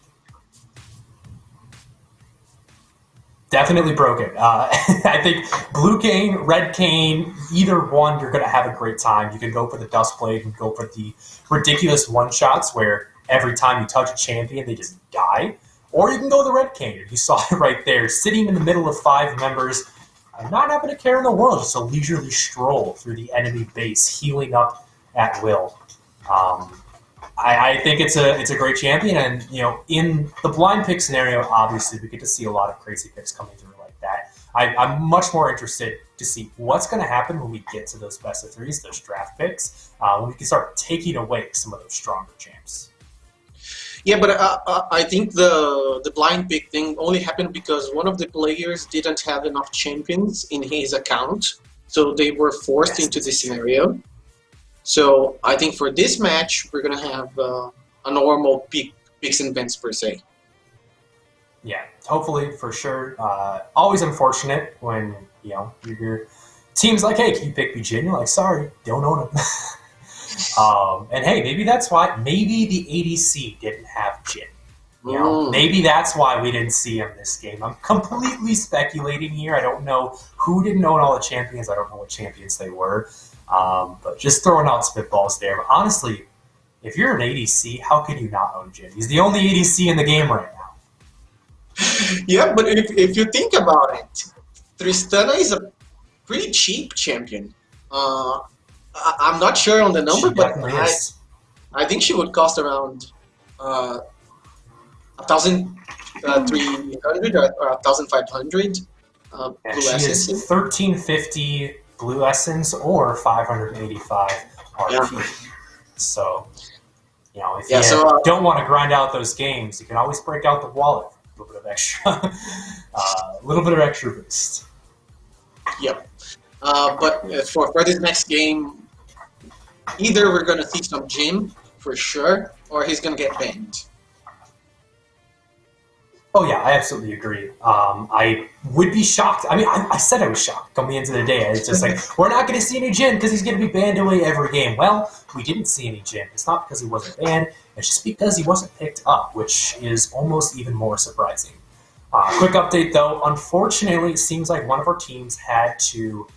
Definitely broken. I think blue cane, red cane, either one, you're going to have a great time. You can go for the dust blade, you can go for the ridiculous one-shots where every time you touch a champion, they just die. Or you can go the red cane. You saw it right there, sitting in the middle of 5 members, not having a care in the world, just a leisurely stroll through the enemy base, healing up at will. I think it's a great champion, and in the blind pick scenario, obviously we get to see a lot of crazy picks coming through like that. I'm much more interested to see what's going to happen when we get to those best of threes, those draft picks, when we can start taking away some of those stronger champs. Yeah, but I think the blind pick thing only happened because one of the players didn't have enough champions in his account, so they were forced into this scenario. So I think for this match, we're going to have a normal picks and bends per se. Yeah, hopefully, for sure. Always unfortunate when, your team's like, hey, can you pick BG? And you're like, sorry, don't own him. And hey, maybe that's why, maybe the ADC didn't have Jin. Maybe that's why we didn't see him this game. I'm completely speculating here. I don't know who didn't own all the champions. I don't know what champions they were. But just throwing out spitballs there. But honestly, if you're an ADC, how can you not own Jin? He's the only ADC in the game right now. Yeah, but if you think about it, Tristana is a pretty cheap champion. I'm not sure on the number, but I think she would cost around 1,300 or 1,500 blue essence. She is 1,350 blue essence or 585 RP. Yeah. So, if you don't want to grind out those games, you can always break out the wallet for a little bit of extra, boost. Yep. But for this next game, either we're going to see some Jim for sure, or he's going to get banned. Oh, yeah, I absolutely agree. I would be shocked. I mean, I said I was shocked coming into the day. It's just like, we're not going to see any Jin because he's going to be banned away every game. Well, we didn't see any Jin. It's not because he wasn't banned. It's just because he wasn't picked up, which is almost even more surprising. Quick update, though. Unfortunately, it seems like one of our teams had to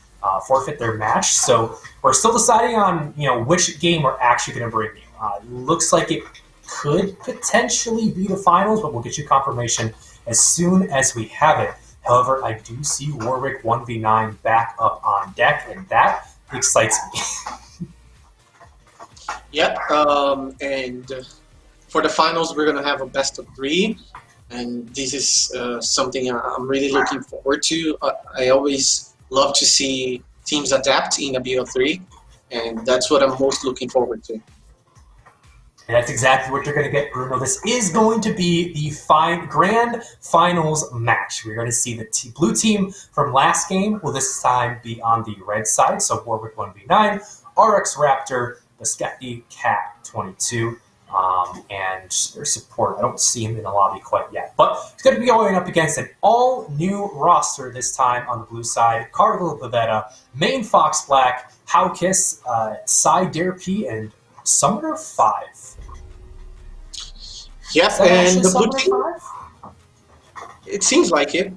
forfeit their match. So we're still deciding on which game we're actually going to bring you. Looks like it could potentially be the finals, but we'll get you confirmation as soon as we have it. However, I do see Warwick 1v9 back up on deck, and that excites me. Yep, and for the finals, we're going to have a best of 3, and this is something I'm really looking forward to. I always love to see teams adapt in a BO3, and that's what I'm most looking forward to. And that's exactly what you're going to get, Bruno. This is going to be the grand finals match. We're going to see the blue team from last game will this time be on the red side, so Warwick 1v9, RX Raptor, Biscacchi Cat 22, and their support. I don't see him in the lobby quite yet. But it's going to be going up against an all-new roster this time on the blue side. Cardinal Pavetta, Main Fox Black, Howkiss, Psy Dare P, and Summoner 5. Yeah, Is that and actually the blue Summoner team, 5? it seems like it.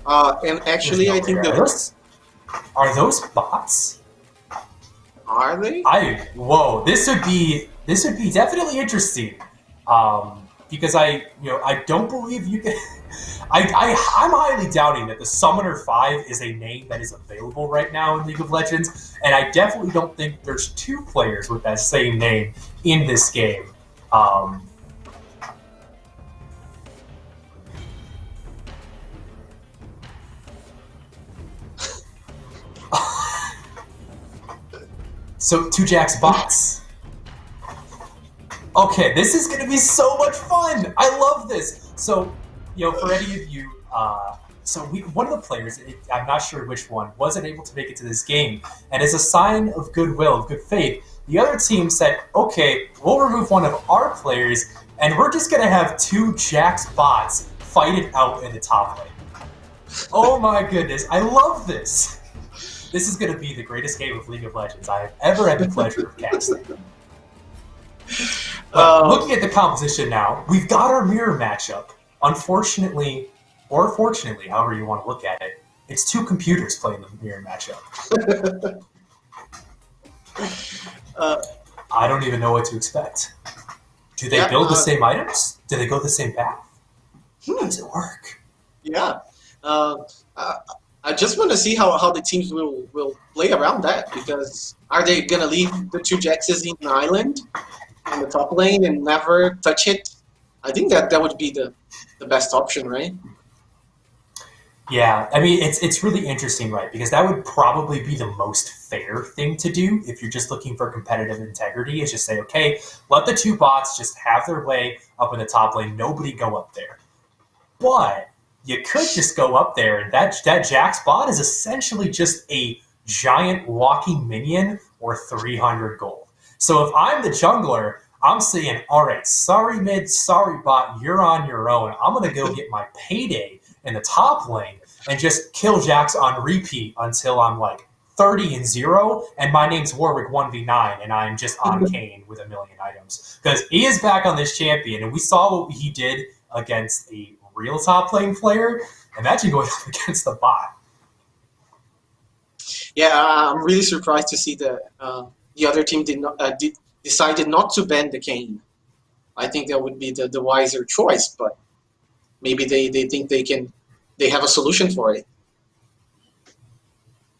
And There's actually, no I way. think Are those bots? are they? Whoa, this would be definitely interesting. Because I don't believe you can. I'm highly doubting that the Summoner 5 is a name that is available right now in League of Legends, and I definitely don't think there's two players with that same name in this game. Um, so two Jax bots. Okay, this is going to be so much fun. I love this. So, for any of you, one of the players, I'm not sure which one, wasn't able to make it to this game. And as a sign of goodwill, of good faith, the other team said, okay, we'll remove one of our players, and we're just going to have two Jax bots fight it out in the top lane. Oh my goodness, I love this. This is going to be the greatest game of League of Legends I have ever had the pleasure of casting. But looking at the composition now, we've got our mirror matchup. Unfortunately, or fortunately, however you want to look at it, it's two computers playing the mirror matchup. I don't even know what to expect. Do they build the same items? Do they go the same path? How does it work? Yeah. I just want to see how the teams will play around that, because are they going to leave the two Jaxes in an island in the top lane and never touch it? I think that would be the best option, right? Yeah, I mean, it's really interesting, right? Because that would probably be the most fair thing to do if you're just looking for competitive integrity, is just say, okay, let the two bots just have their way up in the top lane, nobody go up there. But you could just go up there, and that Jax bot is essentially just a giant walking minion or 300 gold. So if I'm the jungler, I'm saying, all right, sorry mid, sorry bot, you're on your own. I'm going to go get my payday in the top lane and just kill Jax on repeat until I'm like 30-0, and my name's Warwick 1v9, and I'm just on Kane with a million items. Because he is back on this champion, and we saw what he did against a real top lane player. Imagine going up against the bot. Yeah, I'm really surprised to see that the other team decided not to ban the Kane. I think that would be the wiser choice, but maybe they think they have a solution for it.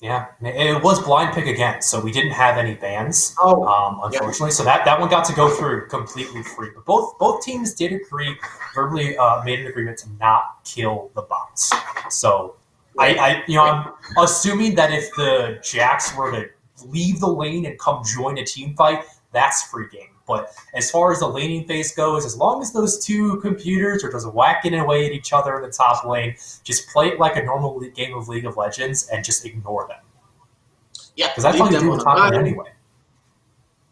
Yeah, it was blind pick again, so we didn't have any bans, unfortunately. Yeah. So that one got to go through completely free. But both teams did agree, verbally made an agreement to not kill the bots. So I'm assuming that if the Jax were to leave the lane and come join a team fight, that's free game. But as far as the laning phase goes, as long as those two computers are just whacking away at each other in the top lane, just play it like a normal game of League of Legends and just ignore them. Yeah, because that's how you do the top lane anyway.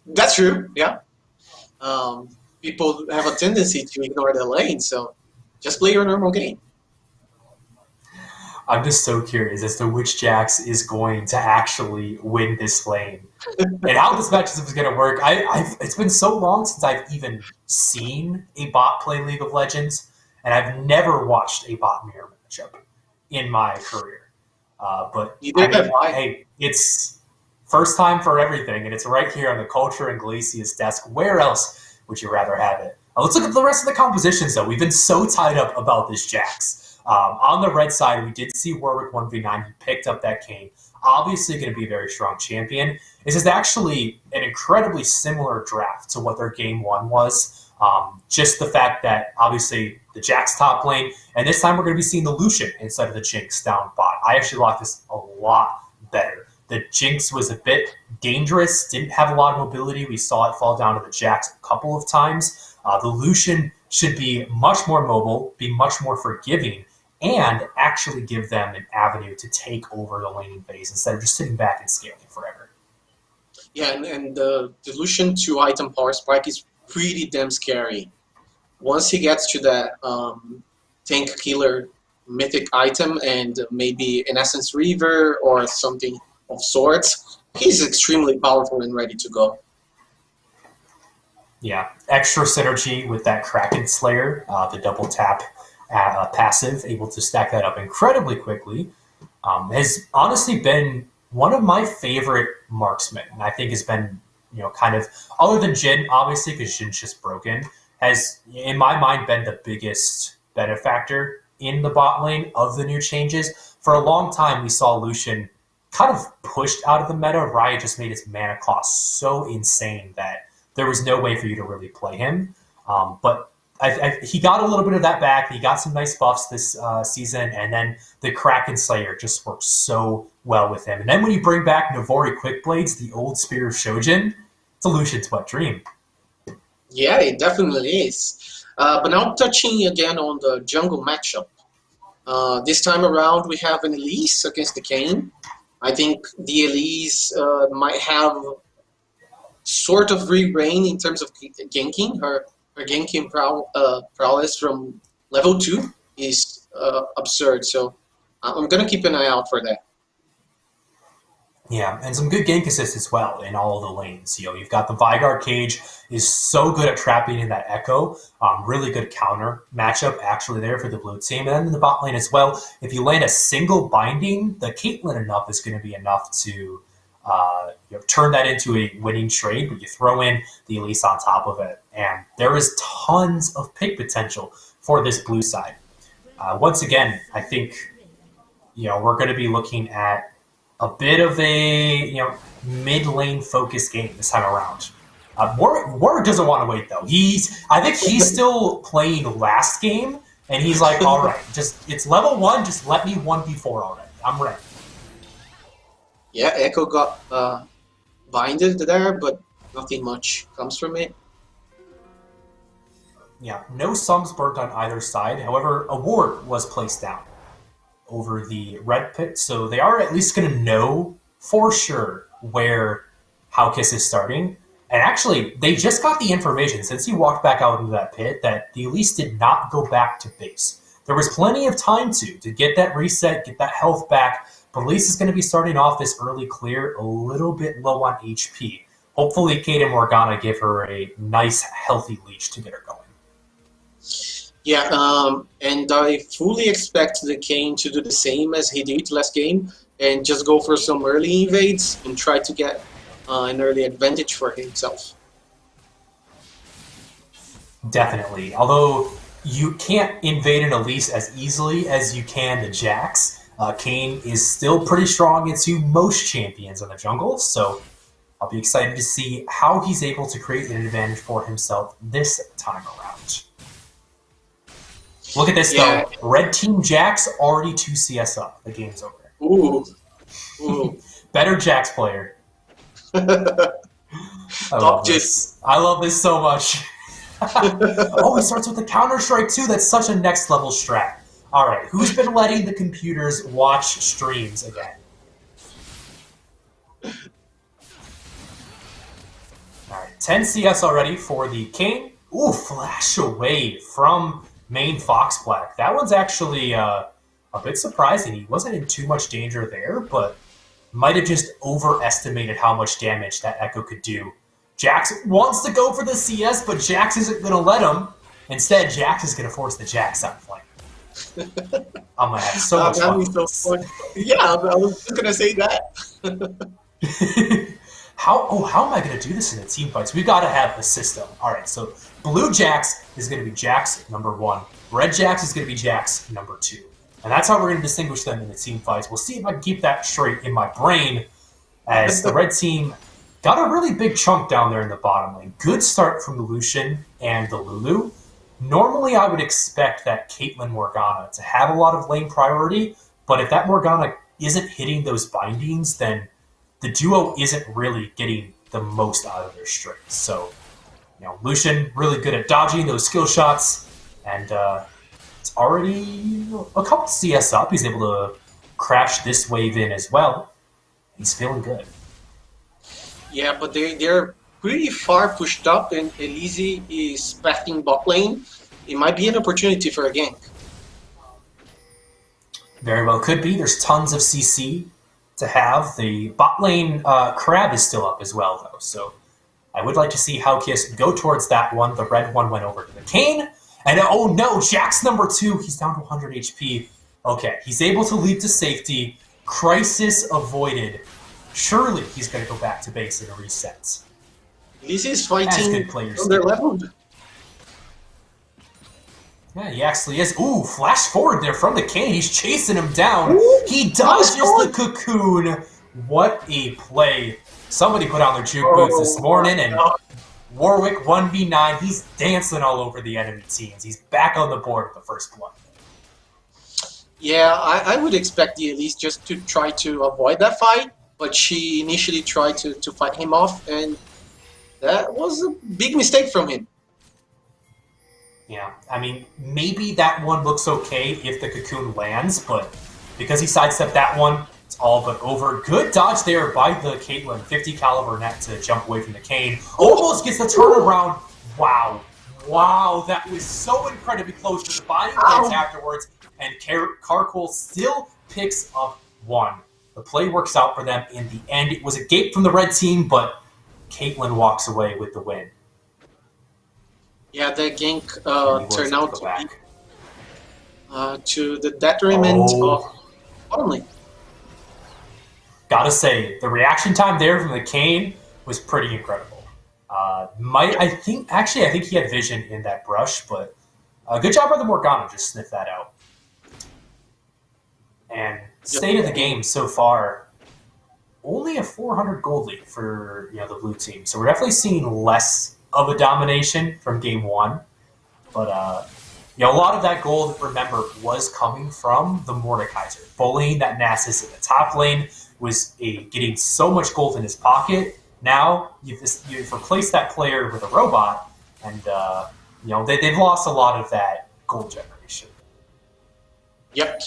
That's true. Yeah, people have a tendency to ignore the lane, so just play your normal game. I'm just so curious as to which Jax is going to actually win this lane and how this matchup is going to work. It's been so long since I've even seen a bot play League of Legends, and I've never watched a bot mirror matchup in my career. But hey, it's first time for everything, and it's right here on the Cultura Inglesa's desk. Where else would you rather have it? Let's look at the rest of the compositions, though. We've been so tied up about this Jax. On the red side, we did see Warwick 1v9. He picked up that Kane. Obviously going to be a very strong champion. This is actually an incredibly similar draft to what their game one was. Just the fact that, obviously, the Jax top lane, and this time we're going to be seeing the Lucian instead of the Jinx down bot. I actually like this a lot better. The Jinx was a bit dangerous, didn't have a lot of mobility. We saw it fall down to the Jax a couple of times. The Lucian should be much more mobile, be much more forgiving, and actually give them an avenue to take over the laning phase instead of just sitting back and scaling forever. Yeah, and the Lucian 2 item power spike is pretty damn scary. Once he gets to that tank killer mythic item and maybe an Essence Reaver or something of sorts, he's extremely powerful and ready to go. Yeah, extra synergy with that Kraken Slayer, the double tap passive, able to stack that up incredibly quickly, has honestly been one of my favorite marksmen. And I think has been, kind of, other than Jin, obviously, because Jin's just broken, has, in my mind, been the biggest benefactor in the bot lane of the new changes. For a long time, we saw Lucian kind of pushed out of the meta. Riot just made his mana cost so insane that there was no way for you to really play him. But he got a little bit of that back. He got some nice buffs this season, and then the Kraken Slayer just works so well with him. And then when you bring back Navori Quickblades, the old Spear of Shojin, it's a Lucian's wet dream. Yeah, it definitely is. But now touching again on the jungle matchup. This time around, we have an Elise against the Kayn. I think the Elise might have sort of regained in terms of ganking. Her ganking prowess from level 2 is absurd. So I'm going to keep an eye out for that. Yeah, and some good gank assists as well in all of the lanes. You've got the Vigard Cage is so good at trapping in that Echo. Really good counter matchup actually there for the blue team. And then in the bot lane as well, if you land a single binding, the Caitlyn enough is going to be enough to turn that into a winning trade, but you throw in the Elise on top of it. And there is tons of pick potential for this blue side. Once again, I think we're going to be looking at a bit of a mid lane focused game this time around. Warwick doesn't want to wait though. I think he's still playing last game, and he's like, all right, it's level 1. Just let me 1v4 already. I'm ready. Yeah, Echo got binded there, but nothing much comes from it. Yeah, no sums burnt on either side. However, a ward was placed down over the red pit, so they are at least going to know for sure where Haukus is starting. And actually, they just got the information since he walked back out into that pit that the Elise did not go back to base. There was plenty of time to get that reset, get that health back, but Elise is going to be starting off this early clear a little bit low on HP. Hopefully, Kate and Morgana give her a nice, healthy leash to get her going. Yeah, and I fully expect the Kayn to do the same as he did last game and just go for some early invades and try to get an early advantage for himself. Definitely. Although you can't invade an Elise as easily as you can the Jax, Kayn is still pretty strong into most champions in the jungle, so I'll be excited to see how he's able to create an advantage for himself this time around. Look at this, though. Red Team Jax already 2 CS up. The game's over. Ooh. Better Jax player. I love this. I love this so much. Oh, he starts with the Counter-Strike, too. That's such a next-level strat. All right, who's been letting the computers watch streams again? All right, 10 CS already for the Kayn. Ooh, flash away from main Fox Black. That one's actually a bit surprising. He wasn't in too much danger there, but might have just overestimated how much damage that Echo could do. Jax wants to go for the CS, but Jax isn't going to let him. Instead, Jax is going to force the Jax out flank. I'm going to have so much fun. So fun. Yeah, I was just going to say that. How am I going to do this in the team fights? We've got to have a system. All right, so blue Jax is going to be Jax number 1. Red Jax is going to be Jax number 2. And that's how we're going to distinguish them in the team fights. We'll see if I can keep that straight in my brain, as the red team got a really big chunk down there in the bottom lane. Good start from the Lucian and the Lulu. Normally, I would expect that Caitlyn Morgana to have a lot of lane priority, but if that Morgana isn't hitting those bindings, then the duo isn't really getting the most out of their strengths. So, Lucian really good at dodging those skill shots, and it's already a couple CS up. He's able to crash this wave in as well. He's feeling good. Yeah, but they're pretty far pushed up, and Elise is pathing bot lane. It might be an opportunity for a gank. Very well could be. There's tons of CC to have. The bot lane Crab is still up as well, though, so I would like to see Haukius go towards that one. The red one went over to the Kane. And oh no, Jack's number 2. He's down to 100 HP. Okay, he's able to leap to safety. Crisis avoided. Surely he's going to go back to base and reset. This is fighting good players on their level. Yeah, he actually is. Ooh, flash forward there from the Kane. He's chasing him down. He dodges the cocoon. What a play. Somebody put on their juke boots this morning, and Warwick 1v9. He's dancing all over the enemy teams. He's back on the board with the first blood. Yeah, I would expect the Elise just to try to avoid that fight, but she initially tried to fight him off, and that was a big mistake from him. Yeah, I mean, maybe that one looks okay if the cocoon lands, but because he sidestepped that one, it's all but over. Good dodge there by the Caitlyn. 50 caliber net to jump away from the Kane. Almost gets the turnaround. Wow. Wow, that was so incredibly close to the body hits afterwards, and Carcole still picks up 1. The play works out for them in the end. It was a gate from the red team, but Caitlyn walks away with the win. Yeah, the gank turned out to the detriment of only. Gotta say, the reaction time there from the Kane was pretty incredible. I think he had vision in that brush, but good job by the Morgana, just sniff that out. And state of the game so far, only a 400 gold lead for the blue team. So we're definitely seeing less of a domination from game 1. But a lot of that gold, remember, was coming from the Mordekaiser. Bullying that Nasus in the top lane was getting so much gold in his pocket. Now you've replaced that player with a robot, and they've lost a lot of that gold generation. Yep.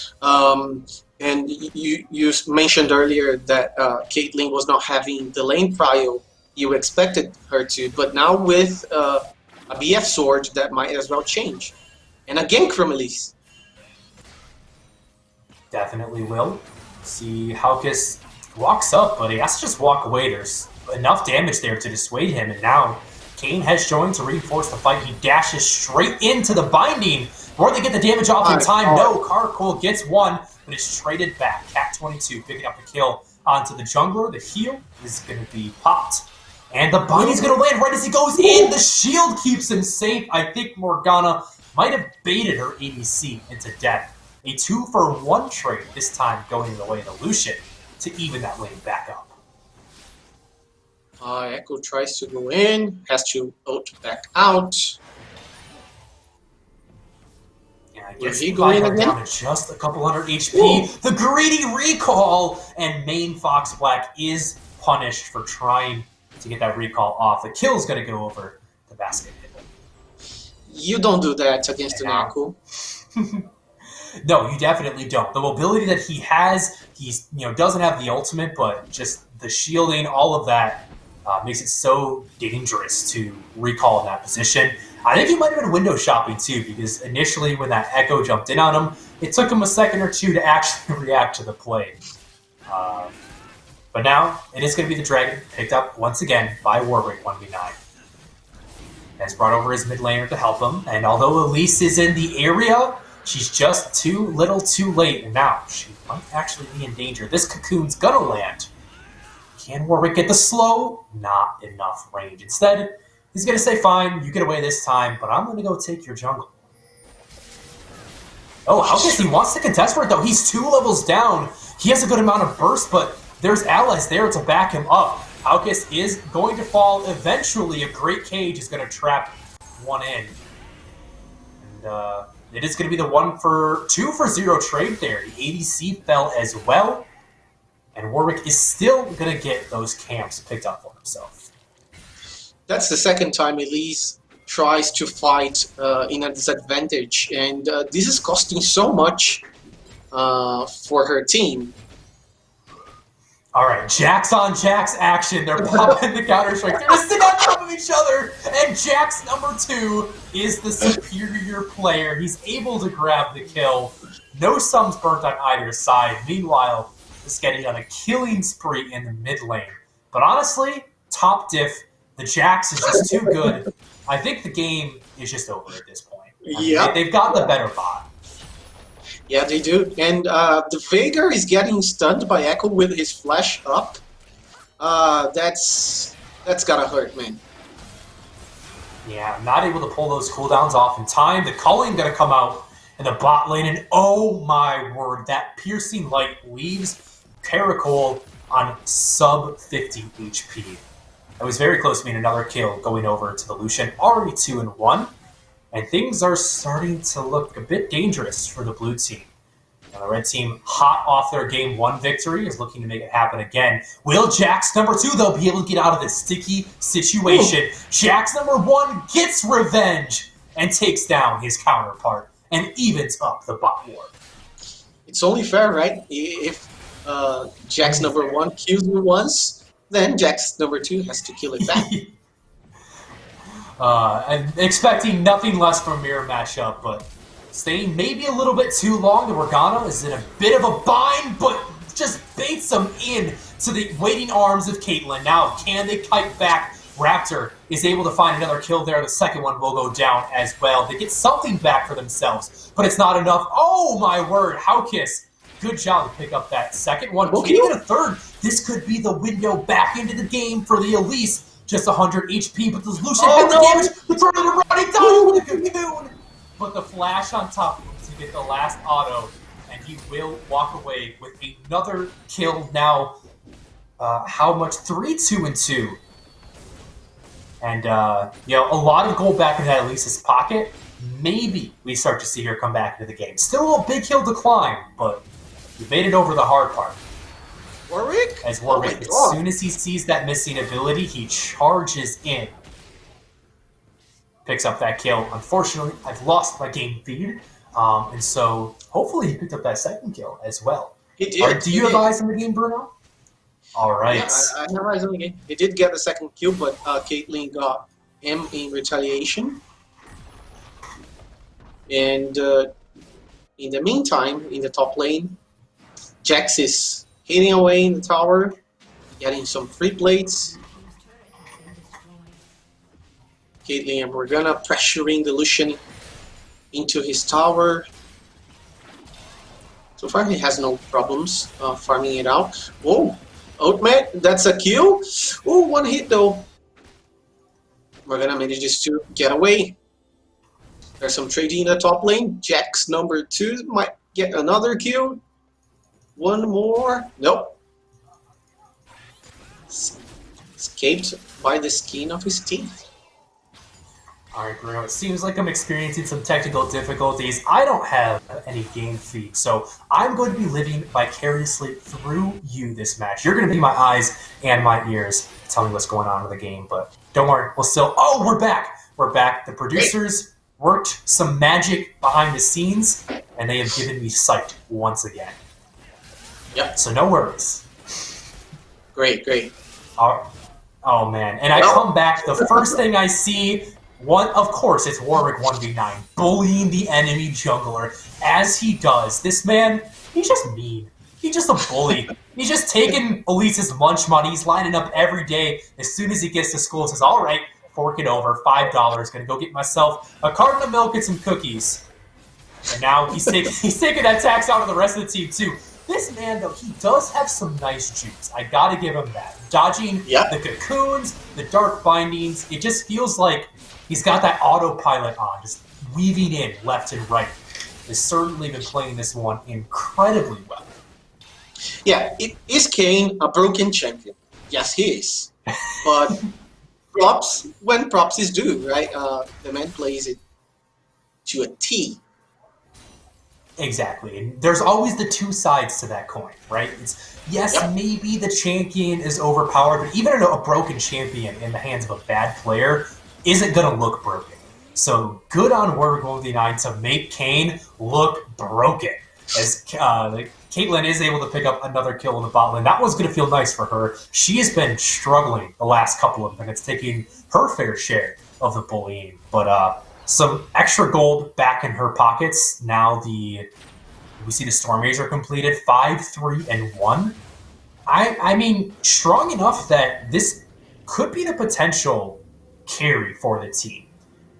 And you mentioned earlier that Caitlyn was not having the lane prio you expected her to, but now with a BF sword, that might as well change. And a gank from Elise. Definitely will. See, Haukius walks up, but he has to just walk away. There's enough damage there to dissuade him, and now Kane has joined to reinforce the fight. He dashes straight into the binding. Will they get the damage off in time? No, Carcole gets 1, but it's traded back. Cat 22 picking up the kill onto the jungler. The heal is going to be popped. And the binding's going to land right as he goes in. The shield keeps him safe. I think Morgana might have baited her ADC into death. A 2-for-1 trade, this time going the way of the Lucian to even that lane back up. Echo tries to go in, has to ult back out. Yeah, I guess he going down to just a couple hundred HP. The greedy recall, and main Fox Black is punished for trying to get that recall off. The kill's going to go over the basket. You don't do that against an Echo. No, you definitely don't. The mobility that he has, he's doesn't have the ultimate, but just the shielding, all of that makes it so dangerous to recall in that position. I think he might have been window shopping too, because initially when that Echo jumped in on him, it took him a second or two to actually react to the play. But now it is going to be the Dragon, picked up once again by Warwick 1v9. Has brought over his mid laner to help him, and although Elise is in the area, she's just too little too late, and now she might actually be in danger. This cocoon's gonna land. Can Warwick get the slow? Not enough range. Instead, he's gonna say, fine, you get away this time, but I'm gonna go take your jungle. Oh, Haukius, he wants to contest for it, though. He's 2 levels down. He has a good amount of burst, but there's allies there to back him up. Haukius is going to fall eventually. A great cage is going to trap one in. And it is going to be the 2-for-0 trade there. The ADC fell as well. And Warwick is still going to get those camps picked up for himself. That's the second time Elise tries to fight in a disadvantage. And this is costing so much for her team. All right, Jax on Jax action. They're popping the Counter-Strike. They're sitting on top of each other. And Jax number 2 is the superior player. He's able to grab the kill. No sums burnt on either side. Meanwhile, is getting on a killing spree in the mid lane. But honestly, top diff The Jax is just too good. I think the game is just over at this point. They've got the better bot. Yeah, they do. And the Veigar is getting stunned by Echo with his flash up. That's gotta hurt, man. Yeah, not able to pull those cooldowns off in time. The culling gonna come out in the bot lane, and oh my word, that piercing light leaves Caracol on sub 50 HP. I was very close to being another kill going over to the Lucian, already 2-1, and things are starting to look a bit dangerous for the blue team. Now, the red team, hot off their game 1 victory, is looking to make it happen again. Will Jax number 2, though, be able to get out of this sticky situation? Ooh. Jax number 1 gets revenge and takes down his counterpart and evens up the bot war. It's only fair, right? If Jax number 1 kills me once, then Jax number 2 has to kill it back. I'm expecting nothing less from mirror matchup, but staying maybe a little bit too long. The Morgana is in a bit of a bind, but just baits them in to the waiting arms of Caitlyn. Now, can they kite back? Raptor is able to find another kill there. The second one will go down as well. They get something back for themselves, but it's not enough. Oh my word, Howkiss. Good job to pick up that second one. Can you get a third? This could be the window back into the game for the Elise. Just 100 HP, but the Lucian hit the damage. The Tornado running down with a cocoon. But the flash on top of him to get the last auto, and he will walk away with another kill now. How much? 3-2-2. And, a lot of gold back in that Elise's pocket. Maybe we start to see her come back into the game. Still a big kill decline, but we made it over the hard part. Warwick? As Warwick, as soon as he sees that missing ability, he charges in. Picks up that kill. Unfortunately, I've lost my game feed, and so hopefully he picked up that second kill as well. He did. Do you have eyes on the game, Bruno? All right. Yeah, I have eyes on the game. He did get the second kill, but Caitlyn got him in retaliation. And in the meantime, in the top lane, Jax is hitting away in the tower, getting some free plates. Caitlyn and Morgana pressuring the Lucian into his tower. So far he has no problems farming it out. Whoa, ultimate, that's a kill. Oh, one hit though. Morgana manages to get away. There's some trading in the top lane. Jax number 2 might get another kill. One more. Nope. Escaped by the skin of his teeth. Alright, Bruno, it seems like I'm experiencing some technical difficulties. I don't have any game feed, so I'm going to be living vicariously through you this match. You're going to be my eyes and my ears telling me what's going on in the game, but don't worry, we'll still... Oh, we're back! We're back. The producers worked some magic behind the scenes, and they have given me sight once again. Yep. So no worries. Great. Oh man, and I come back, the first thing I see... Of course, it's Warwick 1v9, bullying the enemy jungler, as he does. This man, he's just mean. He's just a bully. He's just taking Elise's lunch money. He's lining up every day. As soon as he gets to school, says, all right, fork it over, $5. Gonna go get myself a carton of milk and some cookies. And now he's taking that tax out of the rest of the team, too. This man, though, he does have some nice juice. I gotta give him that. Dodging the cocoons, the dark bindings, it just feels like he's got that autopilot on, just weaving in left and right. Has certainly been playing this one incredibly well. Yeah, is Kane a broken champion? Yes, he is. But props when props is due, right? The man plays it to a T. Exactly. And there's always the two sides to that coin, right? It's maybe the champion is overpowered, but even a broken champion in the hands of a bad player isn't going to look broken. So good on Warwick 1v9 to make Kane look broken. As Caitlyn is able to pick up another kill in the bot lane. That one's going to feel nice for her. She has been struggling the last couple of minutes, taking her fair share of the bullying. But some extra gold back in her pockets. Now we see the Storm Razor completed, 5-3-1. I mean, strong enough that this could be the potential carry for the team.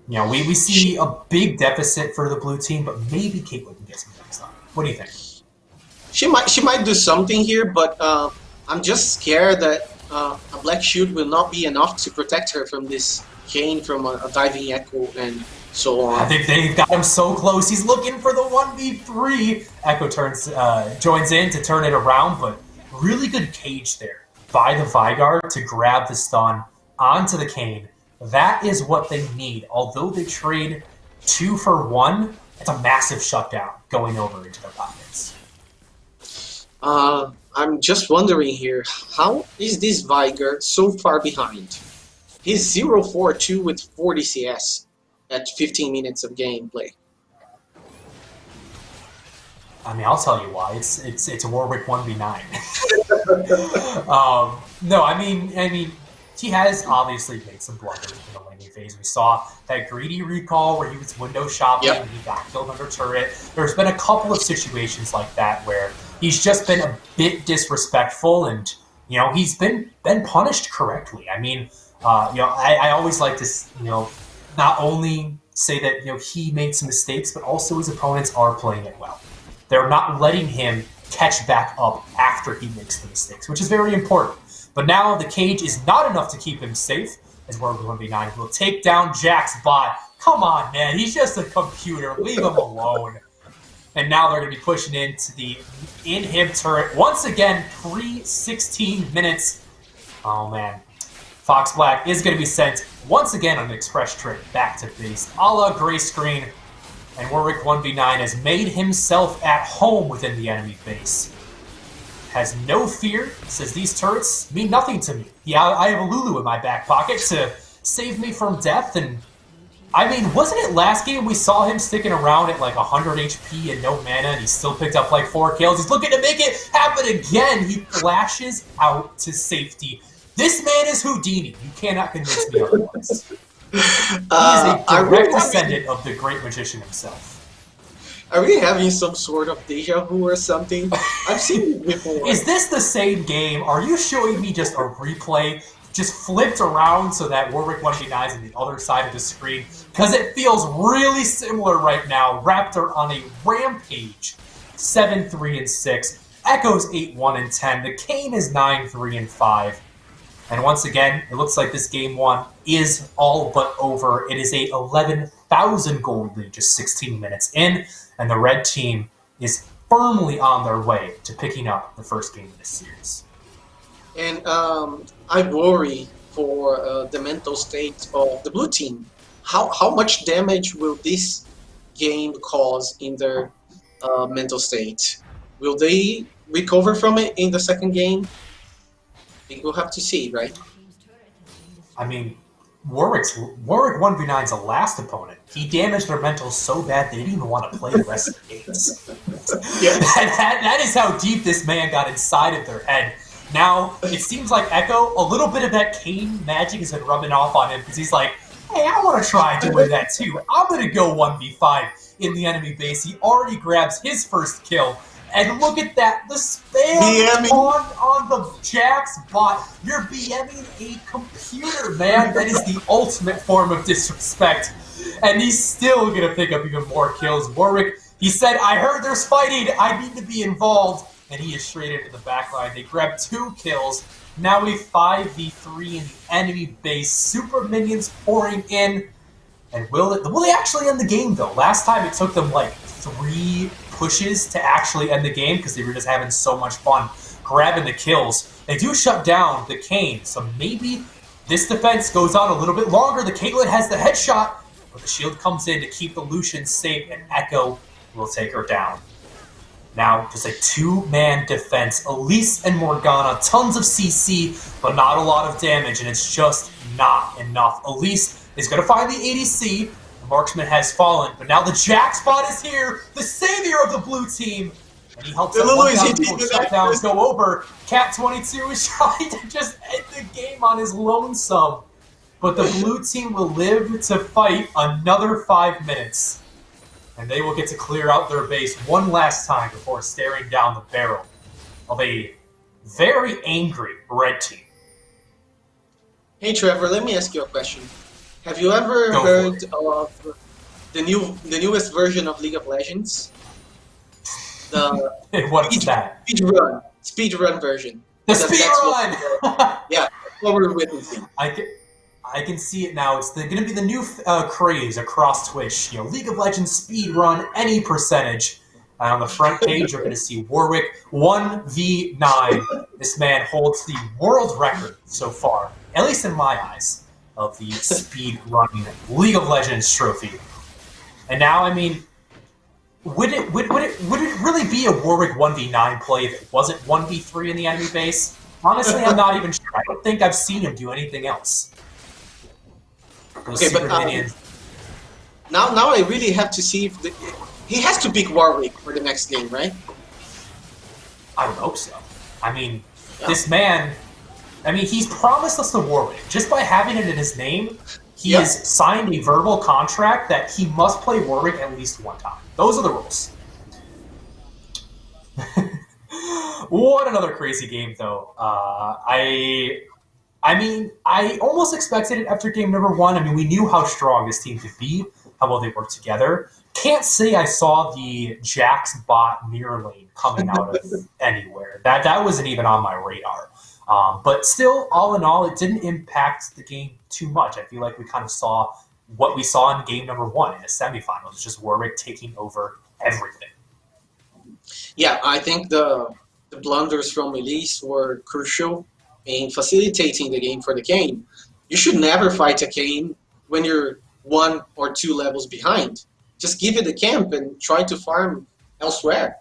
You know, we see a big deficit for the blue team, but maybe Caitlyn can get some things done. What do you think? She might do something here, but I'm just scared that a black shield will not be enough to protect her from this Kayn, from a diving Echo, and so on. I think they've got him so close. He's looking for the 1v3. Echo joins in to turn it around, but really good cage there by the Veigar to grab the stun onto the Kayn. That is what they need. Although they trade 2 for 1, it's a massive shutdown going over into their pockets. I'm just wondering here, how is this Veigar so far behind? He's 0-4-2 with 40 CS at 15 minutes of gameplay. I mean, I'll tell you why. It's a Warwick 1v9. No, I mean, he has obviously made some blunders in the laning phase. We saw that greedy recall where he was window shopping and he got killed under turret. There's been a couple of situations like that where he's just been a bit disrespectful, and you know he's been punished correctly. I mean, I always like to not only say that he made some mistakes, but also his opponents are playing it well. They're not letting him catch back up after he makes the mistakes, which is very important. But now the cage is not enough to keep him safe, as Warwick 1v9 will take down Jack's bot. Come on, man, he's just a computer. Leave him alone. And now they're going to be pushing into the inhib turret. Once again, pre-16 minutes. Oh, man. Fox Black is going to be sent once again on an express trip back to base, a la gray screen. And Warwick 1v9 has made himself at home within the enemy base. Has no fear, says these turrets mean nothing to me. Yeah, I have a Lulu in my back pocket to save me from death, and I mean, wasn't it last game we saw him sticking around at like 100 HP and no mana, and he still picked up like 4 kills? He's looking to make it happen again. He flashes out to safety. This man is Houdini. You cannot convince me otherwise. He is a direct descendant of the great magician himself. Are we having some sort of deja vu or something? I've seen it before. Is this the same game? Are you showing me just a replay, just flipped around so that Warwick 1v9 is on the other side of the screen? Because it feels really similar right now. Raptor on a rampage, 7-3-6. Echo's 8-1-10. The Kayn is 9-3-5. And once again, it looks like this game 1 is all but over. It is a 11,000 gold lead, just 16 minutes in, and the red team is firmly on their way to picking up the first game of this series. And I worry for the mental state of the blue team. How much damage will this game cause in their mental state? Will they recover from it in the second game? I think we'll have to see, right? I mean, Warwick 1v9's last opponent. He damaged their mental so bad they didn't even want to play the rest of the games. Yeah. that is how deep this man got inside of their head. Now, it seems like Echo, a little bit of that Kayn magic has been rubbing off on him because he's like, hey, I want to try doing that too. I'm going to go 1v5 in the enemy base. He already grabs his first kill. And look at that, the spam on the Jax bot. You're BMing a computer, man. That is the ultimate form of disrespect. And he's still going to pick up even more kills. Warwick, he said, I heard there's fighting. I need to be involved. And he is straight into the backline. They grab 2 kills. Now we 5v3 in the enemy base. Super minions pouring in. And will they actually end the game, though? Last time it took them like 3 pushes to actually end the game because they were just having so much fun grabbing the kills. They do shut down the Kayn, so maybe this defense goes on a little bit longer. The Caitlyn has the headshot, but the shield comes in to keep the Lucian safe, and Echo will take her down. Now, just a 2-man defense. Elise and Morgana, tons of CC, but not a lot of damage, and it's just not enough. Elise is going to find the ADC. The marksman has fallen, but now the Jack spot is here, the savior of the blue team, and he helps the shutdown go over. Cat 22 is trying to just end the game on his lonesome, but the blue team will live to fight another 5 minutes, and they will get to clear out their base one last time before staring down the barrel of a very angry red team. Hey Trevor, let me ask you a question. Have you ever Go for heard it. of the newest version of League of Legends? The What's that? speed run version, The because speed that's what run. yeah, that's what we're witnessing. I can, I can see it now. It's going to be the new craze across Twitch. League of Legends speed run any percentage. On the front page, you're going to see Warwick 1v9. This man holds the world record so far, at least in my eyes, of the speed running League of Legends trophy. And now, I mean, would it really be a Warwick 1v9 play if it wasn't 1v3 in the enemy base? Honestly, I'm not even sure. I don't think I've seen him do anything else. Those Okay, super but minions. now I really have to see if he has to pick Warwick for the next game, right? I would hope so. I mean, Yeah. this man. I mean, he's promised us the Warwick. Just by having it in his name, he Yeah. has signed a verbal contract that he must play Warwick at least one time. Those are the rules. What another crazy game, though. I mean, I almost expected it after game number one. I mean, we knew how strong this team could be, how well they work together. Can't say I saw the Jax bot mirror lane coming out of anywhere. That wasn't even on my radar. But still, all in all, it didn't impact the game too much. I feel like we kind of saw what we saw in game number one in the semifinals, just Warwick taking over everything. Yeah, I think the blunders from Elise were crucial in facilitating the game for the Kane. You should never fight a Kane when you're 1 or 2 levels behind. Just give it a camp and try to farm elsewhere.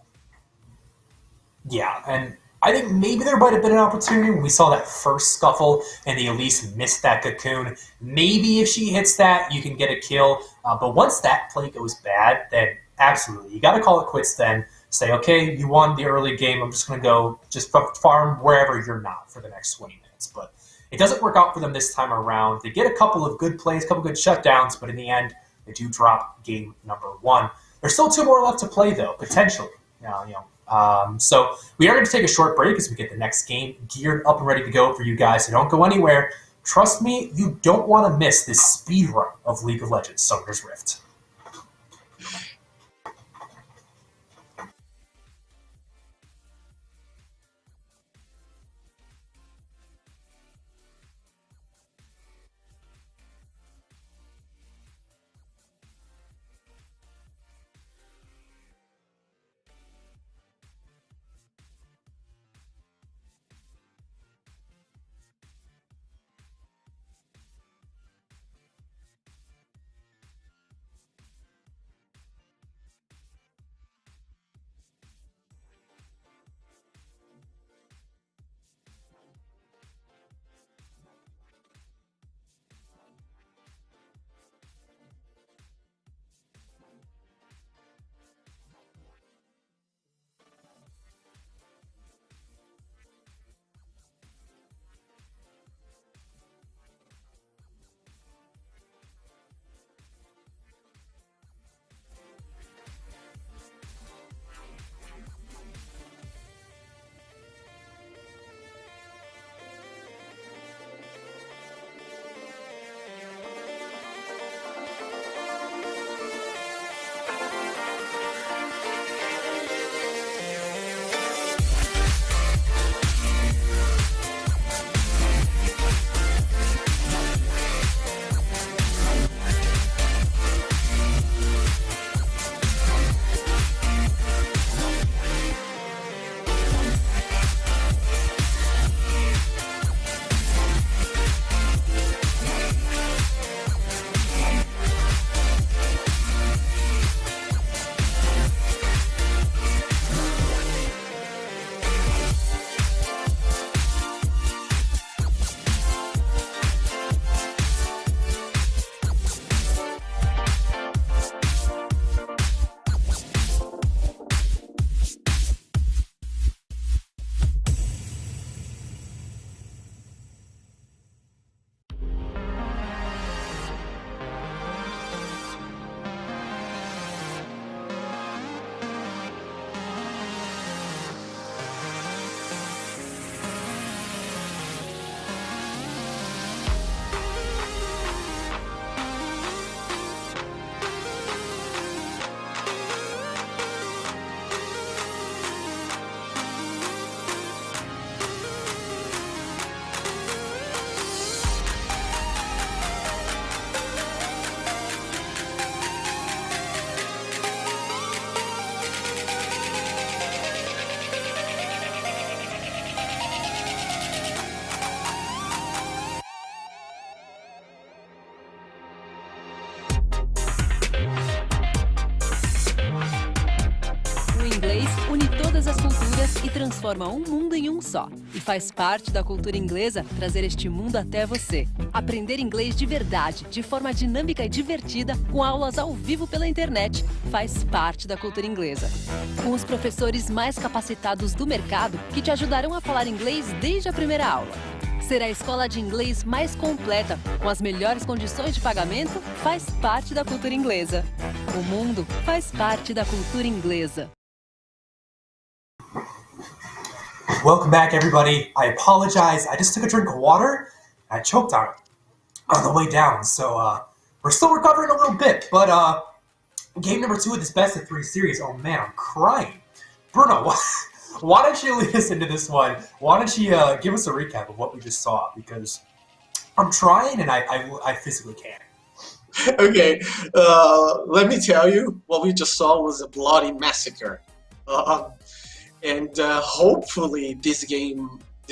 Yeah, and I think maybe there might have been an opportunity when we saw that first scuffle and the Elise missed that cocoon. Maybe if she hits that, you can get a kill. But once that play goes bad, then absolutely. You got to call it quits then. Say, okay, you won the early game. I'm just going to go just farm wherever you're not for the next 20 minutes. But it doesn't work out for them this time around. They get a couple of good plays, a couple good shutdowns, but in the end, they do drop game number one. There's still 2 more left to play, though, potentially. So we are going to take a short break as we get the next game geared up and ready to go for you guys. So don't go anywhere. Trust me, you don't want to miss this speed run of League of Legends Summoner's Rift. Inglês une todas as culturas e transforma um mundo em um só. E faz parte da cultura inglesa trazer este mundo até você. Aprender inglês de verdade, de forma dinâmica e divertida, com aulas ao vivo pela internet, faz parte da cultura inglesa. Com os professores mais capacitados do mercado que te ajudarão a falar inglês desde a primeira aula. Ser a escola de inglês mais completa, com as melhores condições de pagamento, faz parte da cultura inglesa. O mundo faz parte da cultura inglesa. Welcome back, everybody. I apologize. I just took a drink of water. I choked on the way down, so we're still recovering a little bit. But game number 2 of this best of 3 series. Oh man, I'm crying. Bruno, why don't you lead us into this one? Why don't you give us a recap of what we just saw? Because I'm trying and I physically can't. Okay, let me tell you, what we just saw was a bloody massacre. And hopefully this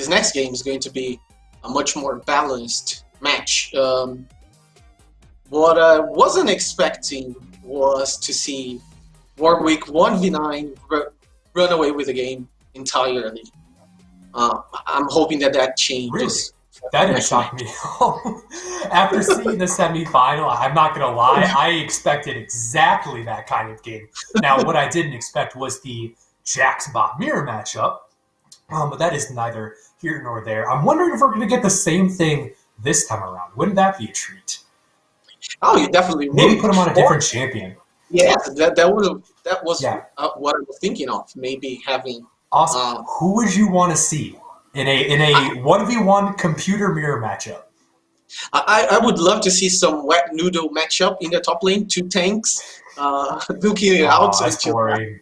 next game is going to be a much more balanced match. What I wasn't expecting was to see Warwick 1v9 run away with the game entirely. I'm hoping that changes. Really? That didn't shock me at all. After seeing the semifinal, I'm not going to lie, I expected exactly that kind of game. Now, what I didn't expect was the Jax-Bot mirror matchup, but that is neither here nor there. I'm wondering if we're going to get the same thing this time around. Wouldn't that be a treat? Oh, you definitely would. Maybe put him on a different champion. Yeah, that was what I was thinking of. Maybe having. Awesome. Who would you want to see in a 1v1 computer mirror matchup? I would love to see some wet noodle matchup in the top lane. 2 tanks duking it out. That's boring.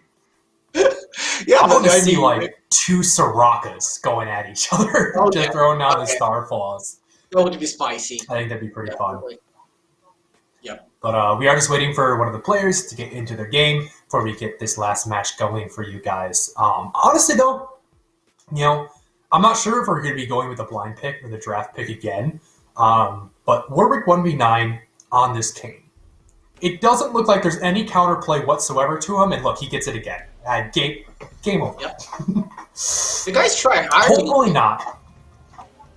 Yeah, I want to see like 2 Sorakas going at each other, just throwing out the Starfalls. That would be spicy. I think that'd be pretty fun. Yeah. But we are just waiting for one of the players to get into their game before we get this last match going for you guys. Honestly, though, I'm not sure if we're going to be going with a blind pick or the draft pick again. But Warwick 1v9 on this Kane. It doesn't look like there's any counterplay whatsoever to him, and look, he gets it again. Game over. Yep. The guys try hard. Hopefully not.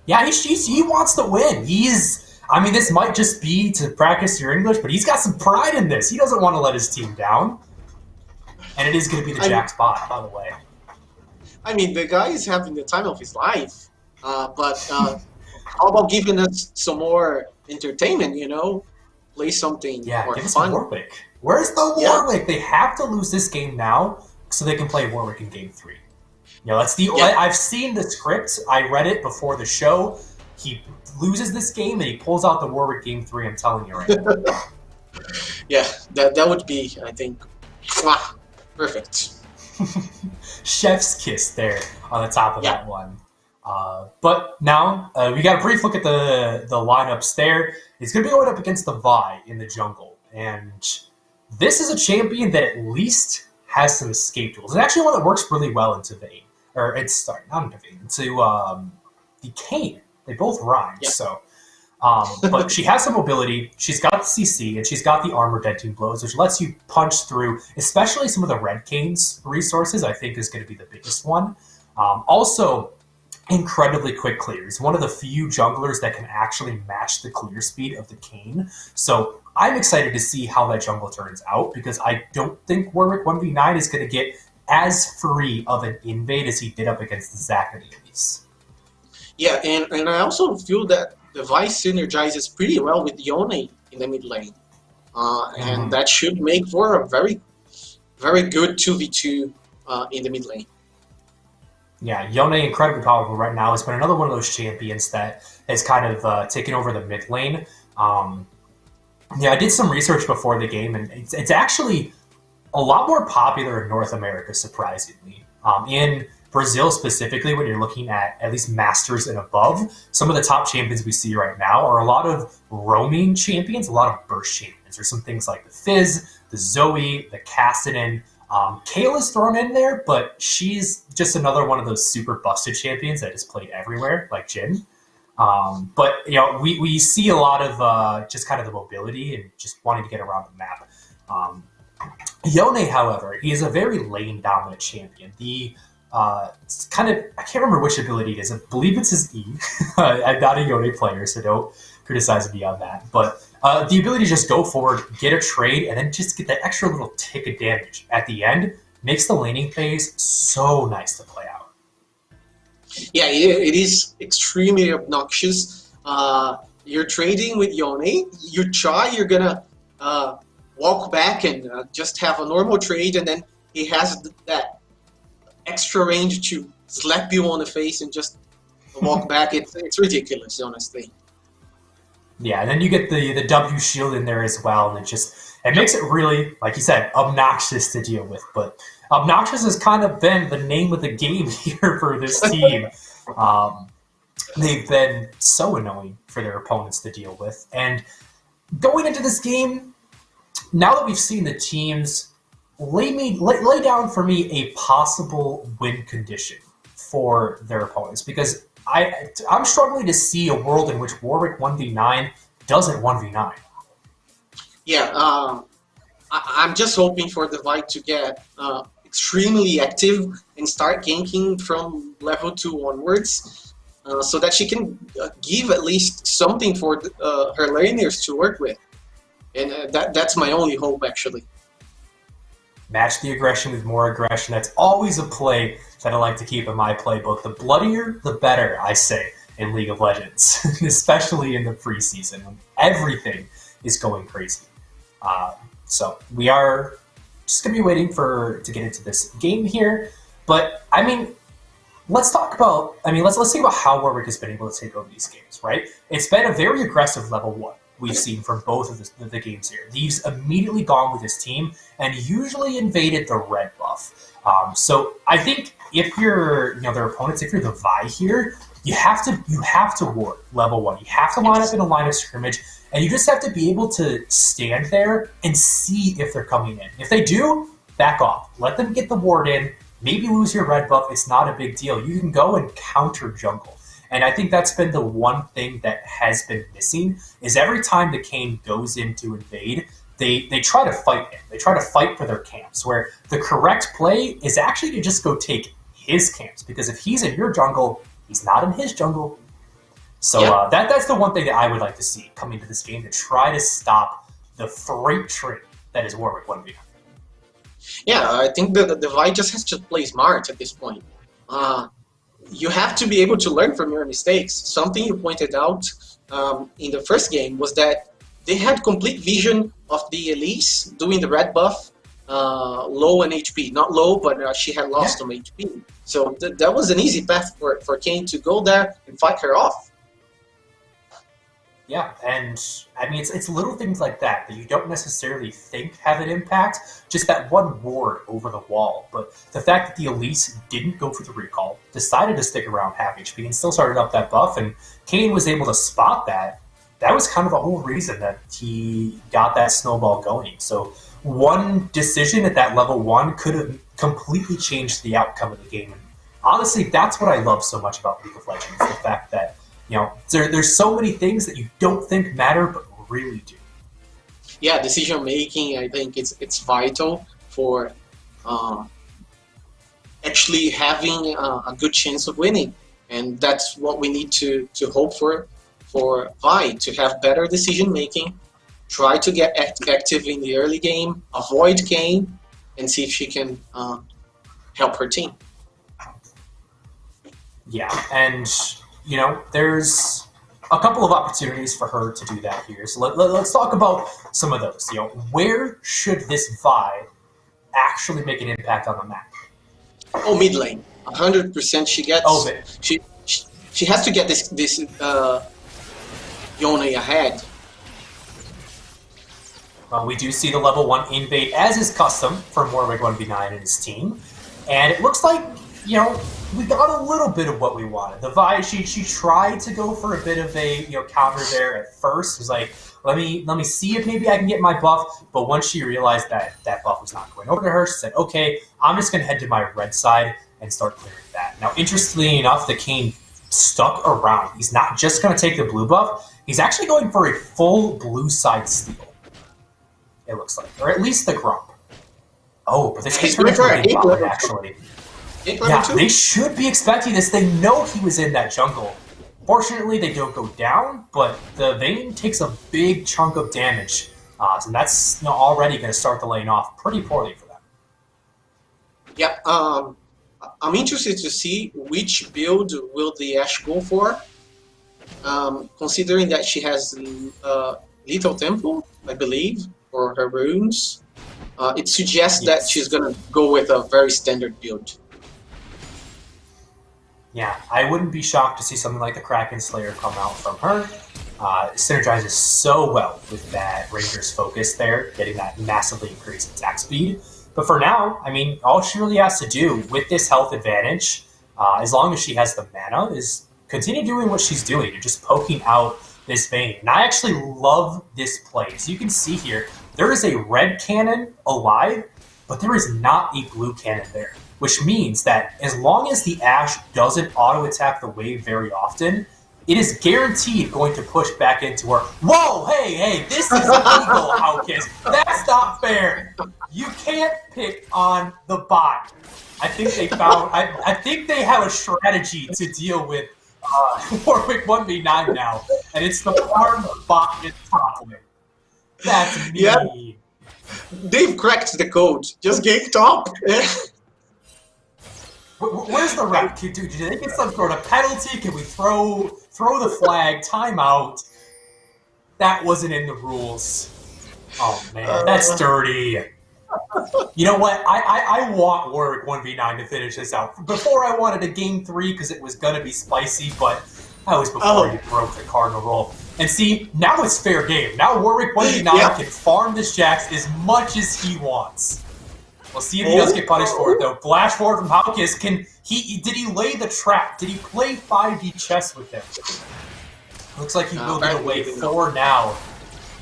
Yeah, he wants to win. This might just be to practice your English, but he's got some pride in this. He doesn't want to let his team down. And it is going to be the Jax-Bot, by the way. The guy is having the time of his life. But how about giving us some more entertainment, Play something more give us fun. Warwick. Where's the Warwick? Yeah. They have to lose this game now so they can play Warwick in game 3. I've seen the script. I read it before the show. He loses this game and he pulls out the Warwick game 3. I'm telling you right now. Yeah, that would be, I think, perfect. Chef's kiss there on the top of that one. But now we got a brief look at the lineups there. It's going to be going up against the Vi in the jungle. And this is a champion that at least has some escape tools. And actually one that works really well into Vayne. Into the Kane. They both rhyme. Yeah. So, but she has some mobility. She's got the CC, and she's got the armor denting blows, which lets you punch through, especially some of the Red Kane's resources, I think is going to be the biggest one. Also, incredibly quick clears. One of the few junglers that can actually match the clear speed of the Kane. So I'm excited to see how that jungle turns out, because I don't think Warwick 1v9 is going to get as free of an invade as he did up against the Zac and Elise. Yeah, and I also feel that the Vi synergizes pretty well with Yone in the mid lane. And that should make for a very, very good 2v2 in the mid lane. Yeah, Yone, incredibly powerful right now. It's been another one of those champions that has kind of taken over the mid lane. I did some research before the game, and it's actually a lot more popular in North America, surprisingly. In Brazil specifically, when you're looking at least Masters and above, some of the top champions we see right now are a lot of roaming champions, a lot of burst champions. There's some things like the Fizz, the Zoe, the Cassidy. Kayle is thrown in there, but she's just another one of those super busted champions that is played everywhere, like Jhin. But we see a lot of just kind of the mobility and just wanting to get around the map. Yone, however, he is a very lane dominant champion. It's kind of, I can't remember which ability it is. I believe it's his E. I'm not a Yone player, so don't criticize me on that. But the ability to just go forward, get a trade, and then just get that extra little tick of damage at the end makes the laning phase so nice to play out. Yeah, it is extremely obnoxious. You're trading with Yone. You're gonna walk back and just have a normal trade, and then he has that extra range to slap you on the face and just walk back. It's ridiculous, honestly. Yeah, and then you get the W shield in there as well, and it makes it really, like you said, obnoxious to deal with. But obnoxious has kind of been the name of the game here for this team. They've been so annoying for their opponents to deal with. And going into this game, now that we've seen the teams lay down for me a possible win condition for their opponents, because I'm struggling to see a world in which Warwick 1v9 doesn't 1v9. Yeah, I'm just hoping for the Vi to get extremely active and start ganking from level 2 onwards, so that she can give at least something for her laners to work with. And that's my only hope, actually. Match the aggression with more aggression. That's always a play that I like to keep in my playbook. The bloodier, the better, I say, in League of Legends, especially in the preseason when everything is going crazy. So we are just going to be waiting to get into this game here. But, I mean, let's think about how Warwick has been able to take over these games, right? It's been a very aggressive level 1. We've seen from both of the games here. Thieves immediately gone with his team and usually invaded the red buff. So I think if you're, their opponents, if you're the Vi here, you have to ward level 1. You have to line up in a line of scrimmage, and you just have to be able to stand there and see if they're coming in. If they do, back off. Let them get the ward in. Maybe lose your red buff. It's not a big deal. You can go and counter jungle. And I think that's been the one thing that has been missing, is every time the Kayn goes in to invade, they try to fight him. They try to fight for their camps, where the correct play is actually to just go take his camps, because if he's in your jungle, he's not in his jungle. So yeah. That's the one thing that I would like to see coming to this game, to try to stop the freight train that is Warwick 1v9. Yeah, I think the Vi just has to play smart at this point. You have to be able to learn from your mistakes. Something you pointed out in the first game was that they had complete vision of the Elise doing the red buff low in HP. Not low, but she had lost some HP. So that was an easy path for Kayn to go there and fight her off. Yeah, and I mean, it's little things like that you don't necessarily think have an impact, just that one ward over the wall. But the fact that the Elise didn't go for the recall, decided to stick around half HP and still started up that buff, and Kayn was able to spot that was kind of the whole reason that he got that snowball going. So one decision at that level 1 could have completely changed the outcome of the game. And honestly, that's what I love so much about League of Legends, the fact that there's so many things that you don't think matter, but really do. Yeah, decision making, I think it's vital for actually having a good chance of winning, and that's what we need to hope for Vi, to have better decision making, try to get active in the early game, avoid Kayn, and see if she can help her team. Yeah, and there's a couple of opportunities for her to do that here. So let's talk about some of those. Where should this Vi actually make an impact on the map? Oh, mid lane, 100%. She gets. Oh, she has to get this Yone ahead. Well, we do see the level 1 invade, as is custom for Warwick 1v9 and his team, and it looks like we got a little bit of what we wanted. The Vi, she tried to go for a bit of a counter there at first. It was like, let me see if maybe I can get my buff. But once she realized that buff was not going over to her, she said, okay, I'm just going to head to my red side and start clearing that. Now, interestingly enough, the Kayn stuck around. He's not just going to take the blue buff. He's actually going for a full blue side steal, it looks like. Or at least the Grump. Oh, but this could He's turn going into for a an big 8 bot, level. actually. 8 level Yeah, 2? they should be expecting this. They know he was in that jungle. Fortunately, they don't go down, but the Vayne takes a big chunk of damage. And that's already going to start the lane off pretty poorly for them. Yep. I'm interested to see which build will the Ashe go for. Considering that she has Lethal Temple, I believe, for her runes, it suggests that she's going to go with a very standard build. Yeah, I wouldn't be shocked to see something like the Kraken Slayer come out from her. Synergizes so well with that Ranger's focus there, getting that massively increased attack speed. But for now, I mean, all she really has to do with this health advantage, as long as she has the mana, is continue doing what she's doing and just poking out this Vayne. And I actually love this play. As you can see here, there is a red cannon alive, but there is not a blue cannon there. Which means that as long as the Ashe doesn't auto-attack the wave very often, it is guaranteed going to push back into her. Whoa, hey, this is illegal, Haukus. That's not fair. You can't pick on the bot. I think they found. I think they have a strategy to deal with Warwick 1v9 now, and it's the farm bot in top lane. That's me. Yeah. They've cracked the code. Just gank top. Where's the rep? Do they get some sort of penalty? Can we throw the flag? Timeout. That wasn't in the rules. Oh man, that's dirty. You know what? I want Warwick 1v9 to finish this out. Before I wanted a game 3 because it was gonna be spicy, but that was before you broke the cardinal rule. And see, now it's fair game. Now Warwick 1v9 can farm this Jax as much as he wants. We'll see if he does get punished for it, though. Flash forward from Haukus. Did he lay the trap? Did he play 5D chess with him? Looks like he built it away 4 now.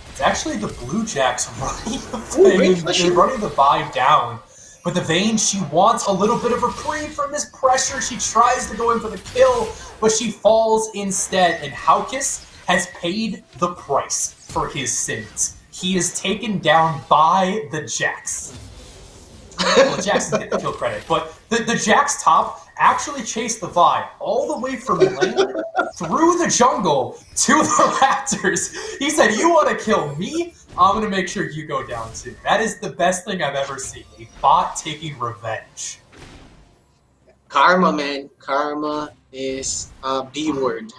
It's actually the Blue Jacks running the Vayne. They're running the Vi down. But the Vayne, she wants a little bit of reprieve from this pressure. She tries to go in for the kill, but she falls instead. And Haukus has paid the price for his sins. He is taken down by the Jax. Well, Jax didn't get the kill credit, but the Jax top actually chased the Vi all the way from lane through the jungle to the Raptors. He said, "You want to kill me? I'm going to make sure you go down too." That is the best thing I've ever seen. A bot taking revenge. Karma, man. Karma is a B word,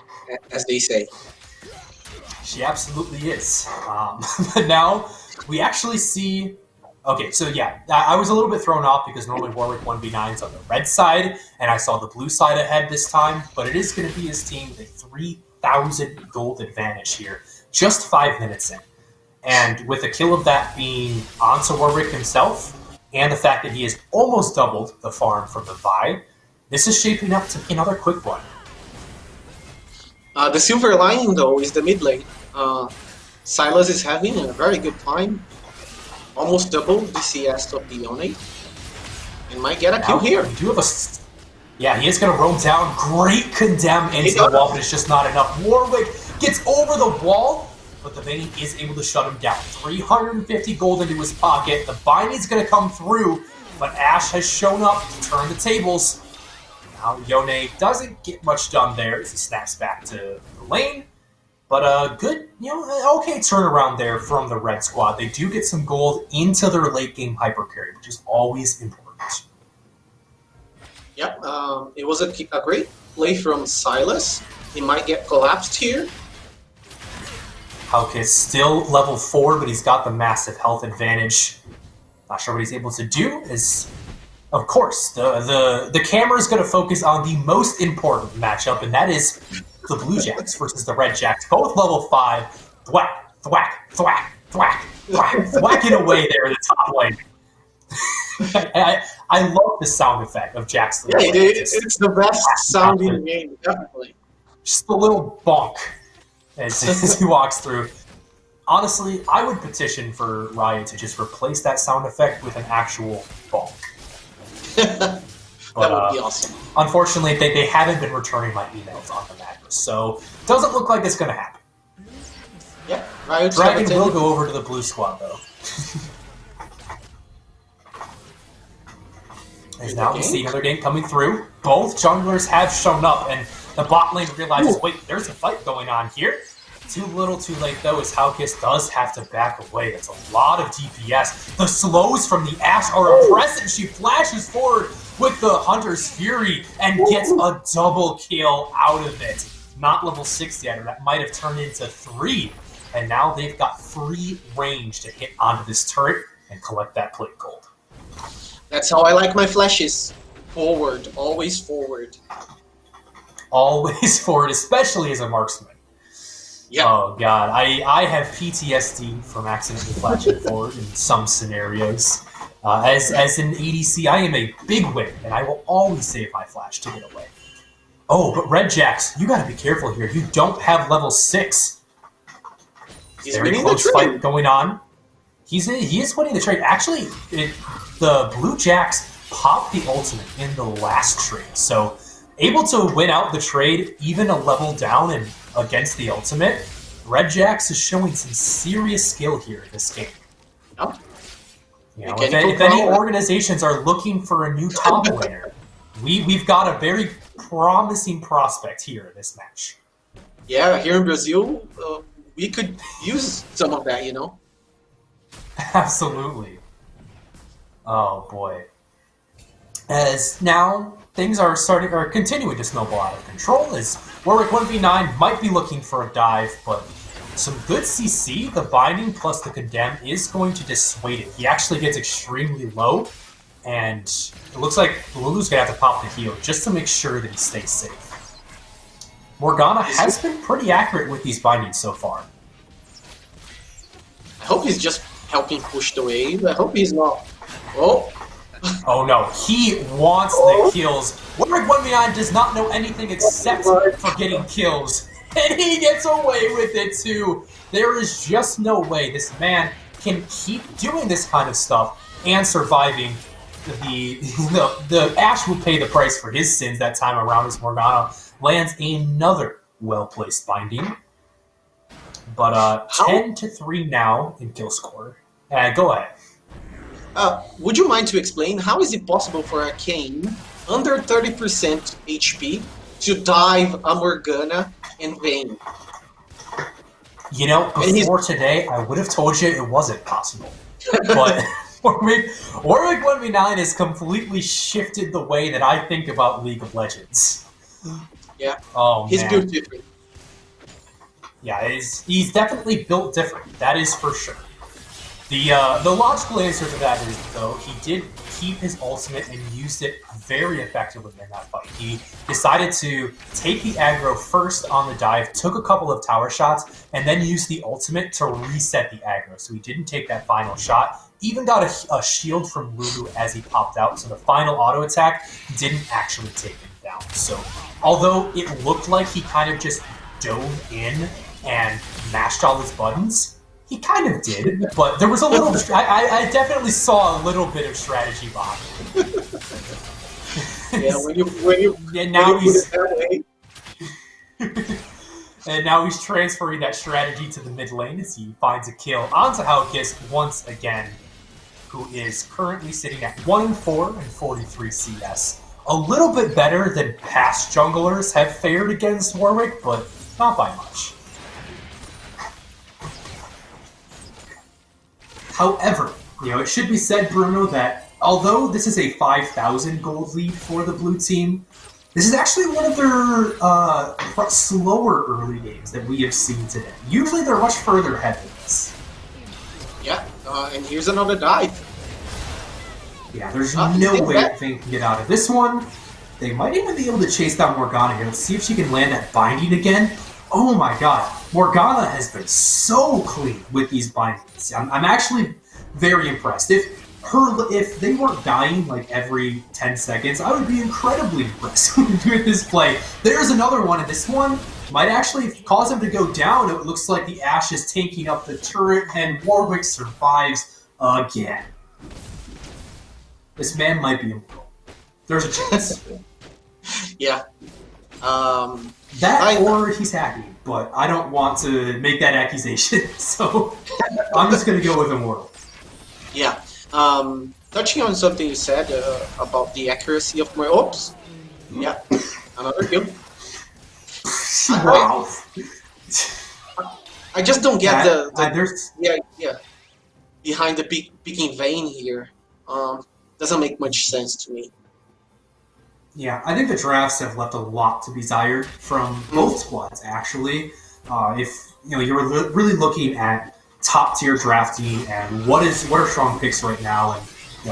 as they say. She absolutely is. But now we actually see... Okay, so yeah, I was a little bit thrown off because normally Warwick 1v9 is on the red side, and I saw the blue side ahead this time, but it is going to be his team with a 3,000 gold advantage here, just 5 minutes in. And with the kill of that being onto Warwick himself, and the fact that he has almost doubled the farm from the Vi, this is shaping up to be another quick one. The silver lining, though, is the mid lane. Silas is having a very good time. Almost double DCS of the Yone. And might get a kill here. We do have yeah, he is going to roam down. Great condemn into the wall, but it's just not enough. Warwick gets over the wall, but the Vayne is able to shut him down. 350 gold into his pocket. The binding's going to come through, but Ashe has shown up to turn the tables. Now Yone doesn't get much done there as he snaps back to the lane. But a good, okay turnaround there from the red squad. They do get some gold into their late game hyper carry, which is always important. Yep, it was a great play from Silas. He might get collapsed here. Haukus still level 4, but he's got the massive health advantage. Not sure what he's able to do. Is, of course, the camera is going to focus on the most important matchup, and that is the Blue Jacks versus the Red Jacks, both level 5. Thwack, thwack, thwack, thwack, thwack, thwacking away there in the top lane. I love the sound effect of Jack's. Yeah, it's the best sound in the game, definitely. Just a little bonk as he walks through. Honestly, I would petition for Riot to just replace that sound effect with an actual bonk. That would be awesome. Unfortunately, they haven't been returning my emails on the matter, so it doesn't look like it's going to happen. Yeah, Riot's Dragon will go over to the blue squad, though. As now we see another game coming through. Both junglers have shown up, and the bot lane realizes, wait, there's a fight going on here. Too little, too late, though, as Haukus does have to back away. That's a lot of DPS. The slows from the Ashe are impressive. She flashes forward with the Hunter's Fury and gets a double kill out of it. Not level 6 yet, or that might have turned into 3. And now they've got free range to hit onto this turret and collect that plate gold. That's how I like my flashes. Forward, always forward. Always forward, especially as a marksman. Yeah. Oh god, I have PTSD from accidentally flashing forward in some scenarios. As an ADC, I am a big win, and I will always save my flash to get away. Oh, but Red Jax, you gotta be careful here. You don't have level 6. He's very winning close the trade. fight going on. He is winning the trade. Actually, the Blue Jax popped the ultimate in the last trade, so able to win out the trade even a level down and against the ultimate. Red Jax is showing some serious skill here in this game. Oh. You know, if any organizations are looking for a new top laner, we've got a very promising prospect here in this match. Yeah, here in Brazil, we could use some of that, you know? Absolutely. Oh boy. As now things are continuing to snowball out of control as Warwick 1v9 might be looking for a dive, but some good CC, the binding plus the condemn is going to dissuade it. He actually gets extremely low, and it looks like Lulu's gonna have to pop the heal just to make sure that he stays safe. Morgana has been pretty accurate with these bindings so far. I hope he's just helping push the wave. I hope he's not. Oh. Oh no, he wants the kills. Warwick 1v9 does not know anything except for getting kills. And he gets away with it too. There is just no way this man can keep doing this kind of stuff and surviving. The Ashe will pay the price for his sins that time around as Morgana lands another well-placed binding. But 10-3 now in kill score. Go ahead. Would you mind to explain how is it possible for a Kayn under 30% HP to dive a Morgana in Vayne? You know, before today, I would have told you it wasn't possible. But Warwick 1v9 has completely shifted the way that I think about League of Legends. Yeah. Oh, he's man. built different. Yeah, he's definitely built different. That is for sure. The logical answer to that is, though, he did keep his ultimate and used it very effectively in that fight. He decided to take the aggro first on the dive, took a couple of tower shots, and then used the ultimate to reset the aggro. So he didn't take that final shot. Even got a shield from Lulu as he popped out, so the final auto attack didn't actually take him down. So although it looked like he kind of just dove in and mashed all his buttons, he kind of did, but there was a little... I definitely saw a little bit of strategy behind it. Yeah, when you and now he's... put it that way. And now he's transferring that strategy to the mid lane as he finds a kill onto Haukus once again, who is currently sitting at 1-4 and 43 CS. A little bit better than past junglers have fared against Warwick, but not by much. However, it should be said, Bruno, that although this is a 5,000 gold lead for the blue team, this is actually one of their slower early games that we have seen today. Usually they're much further ahead than this. Yeah, and here's another dive. Yeah, there's no way they can get out of this one. They might even be able to chase down Morgana here. Let's see if she can land that binding again. Oh my god, Morgana has been so clean with these bindings. I'm actually very impressed. If they weren't dying like every 10 seconds, I would be incredibly impressed with this play. There's another one, and this one might actually cause him to go down. It looks like the Ashe is taking up the turret, and Warwick survives again. This man might be immortal. There's a chance. Yeah. Or he's happy, but I don't want to make that accusation, so I'm just going to go with immortal. Yeah. touching on something you said about the accuracy of my oops. Yeah, another kill. Wow. I just don't get there's the idea behind the picking vein here. Doesn't make much sense to me. Yeah, I think the drafts have left a lot to be desired from both squads. Actually, if you're really looking at top tier drafting and what are strong picks right now, and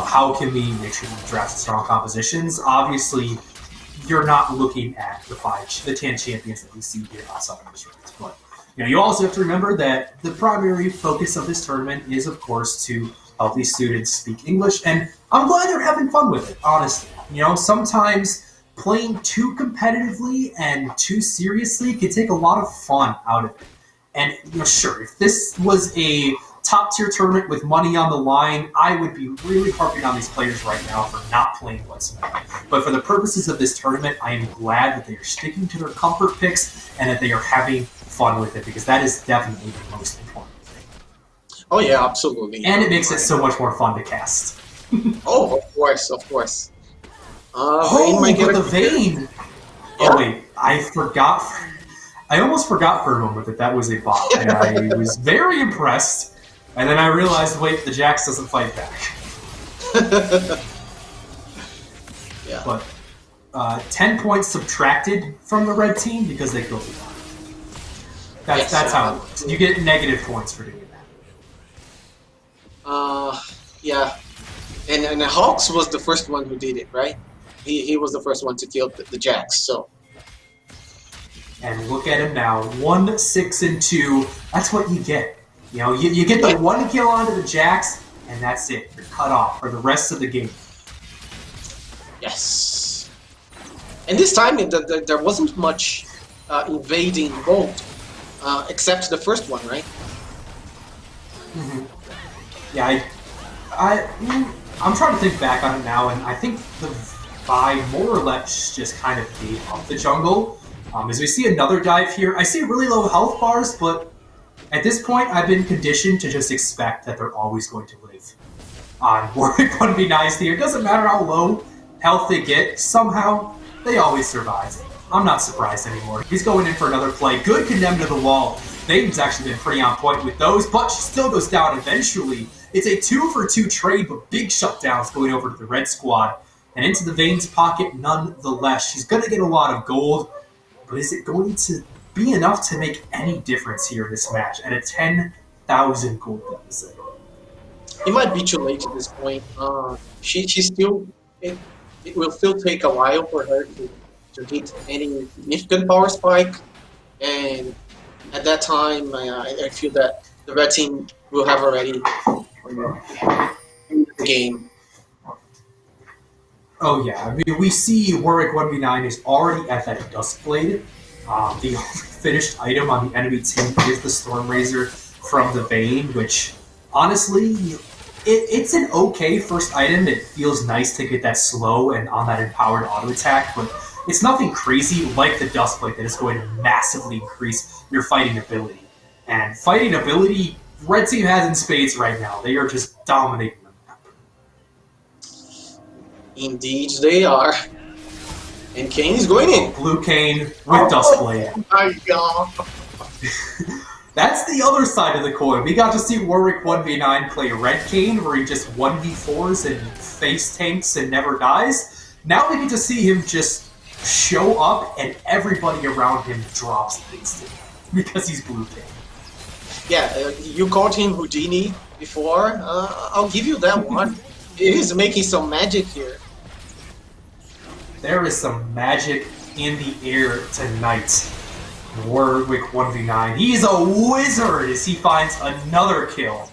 how can we make sure we draft strong compositions? Obviously, you're not looking at the 10 champions that we see here outside of this draft, but you also have to remember that the primary focus of this tournament is, of course, to help these students speak English, and I'm glad they're having fun with it. Honestly. Sometimes playing too competitively and too seriously can take a lot of fun out of it. And, sure, if this was a top-tier tournament with money on the line, I would be really harping on these players right now for not playing whatsoever. But for the purposes of this tournament, I am glad that they are sticking to their comfort picks and that they are having fun with it, because that is definitely the most important thing. Oh, yeah, absolutely. And it makes it so much more fun to cast. Oh, of course, of course. The Vayne! Yeah. Oh, wait, I almost forgot for a moment that was a bot, and I was very impressed, and then I realized, wait, the Jax doesn't fight back. Yeah. But 10 points subtracted from the red team because they killed the bot. That's how it works. You get negative points for doing that. Yeah. And Hawks was the first one who did it, right? He was the first one to kill the Jax, so. And look at him now, 1, 6, and 2. That's what you get. You get the one kill onto the Jax, and that's it. You're cut off for the rest of the game. Yes. And this time, there wasn't much invading involved, except the first one, right? Mm-hmm. Yeah, I'm trying to think back on it now, and I think the Vi more or less just kind of gave up the jungle. As we see another dive here, I see really low health bars, but at this point, I've been conditioned to just expect that they're always going to live on Warwick 1v9s here. It doesn't matter how low health they get, somehow they always survive. I'm not surprised anymore. He's going in for another play. Good condemn to the wall. Vayne's actually been pretty on point with those, but she still goes down eventually. It's a 2-for-2 trade, but big shutdowns going over to the red squad. And into the Vayne's pocket nonetheless. She's going to get a lot of gold, but is it going to be enough to make any difference here in this match at a 10,000 gold deficit? It might be too late at this point. She still... It will still take a while for her to hit any significant power spike, and at that time, I feel that the red team will have already in the game. Oh yeah, I mean, we see Warwick 1v9 is already at that Duskblade. The only finished item on the enemy team is the Storm Razor from the Vayne, which honestly, it's an okay first item. It feels nice to get that slow and on that empowered auto attack, but it's nothing crazy like the Duskblade that is going to massively increase your fighting ability. And fighting ability, red team has in spades right now. They are just dominating the map. Indeed, they are. And Kane is going in. Blue Kane with Duskblade. Oh my god. That's the other side of the coin. We got to see Warwick 1v9 play Red Kane, where he just 1v4s and face tanks and never dies. Now we get to see him just show up and everybody around him drops things to him because he's Blue Kane. Yeah, you called him Houdini before. I'll give you that one. He's making some magic here. There is some magic in the air tonight. Warwick 1v9. He's a wizard as he finds another kill.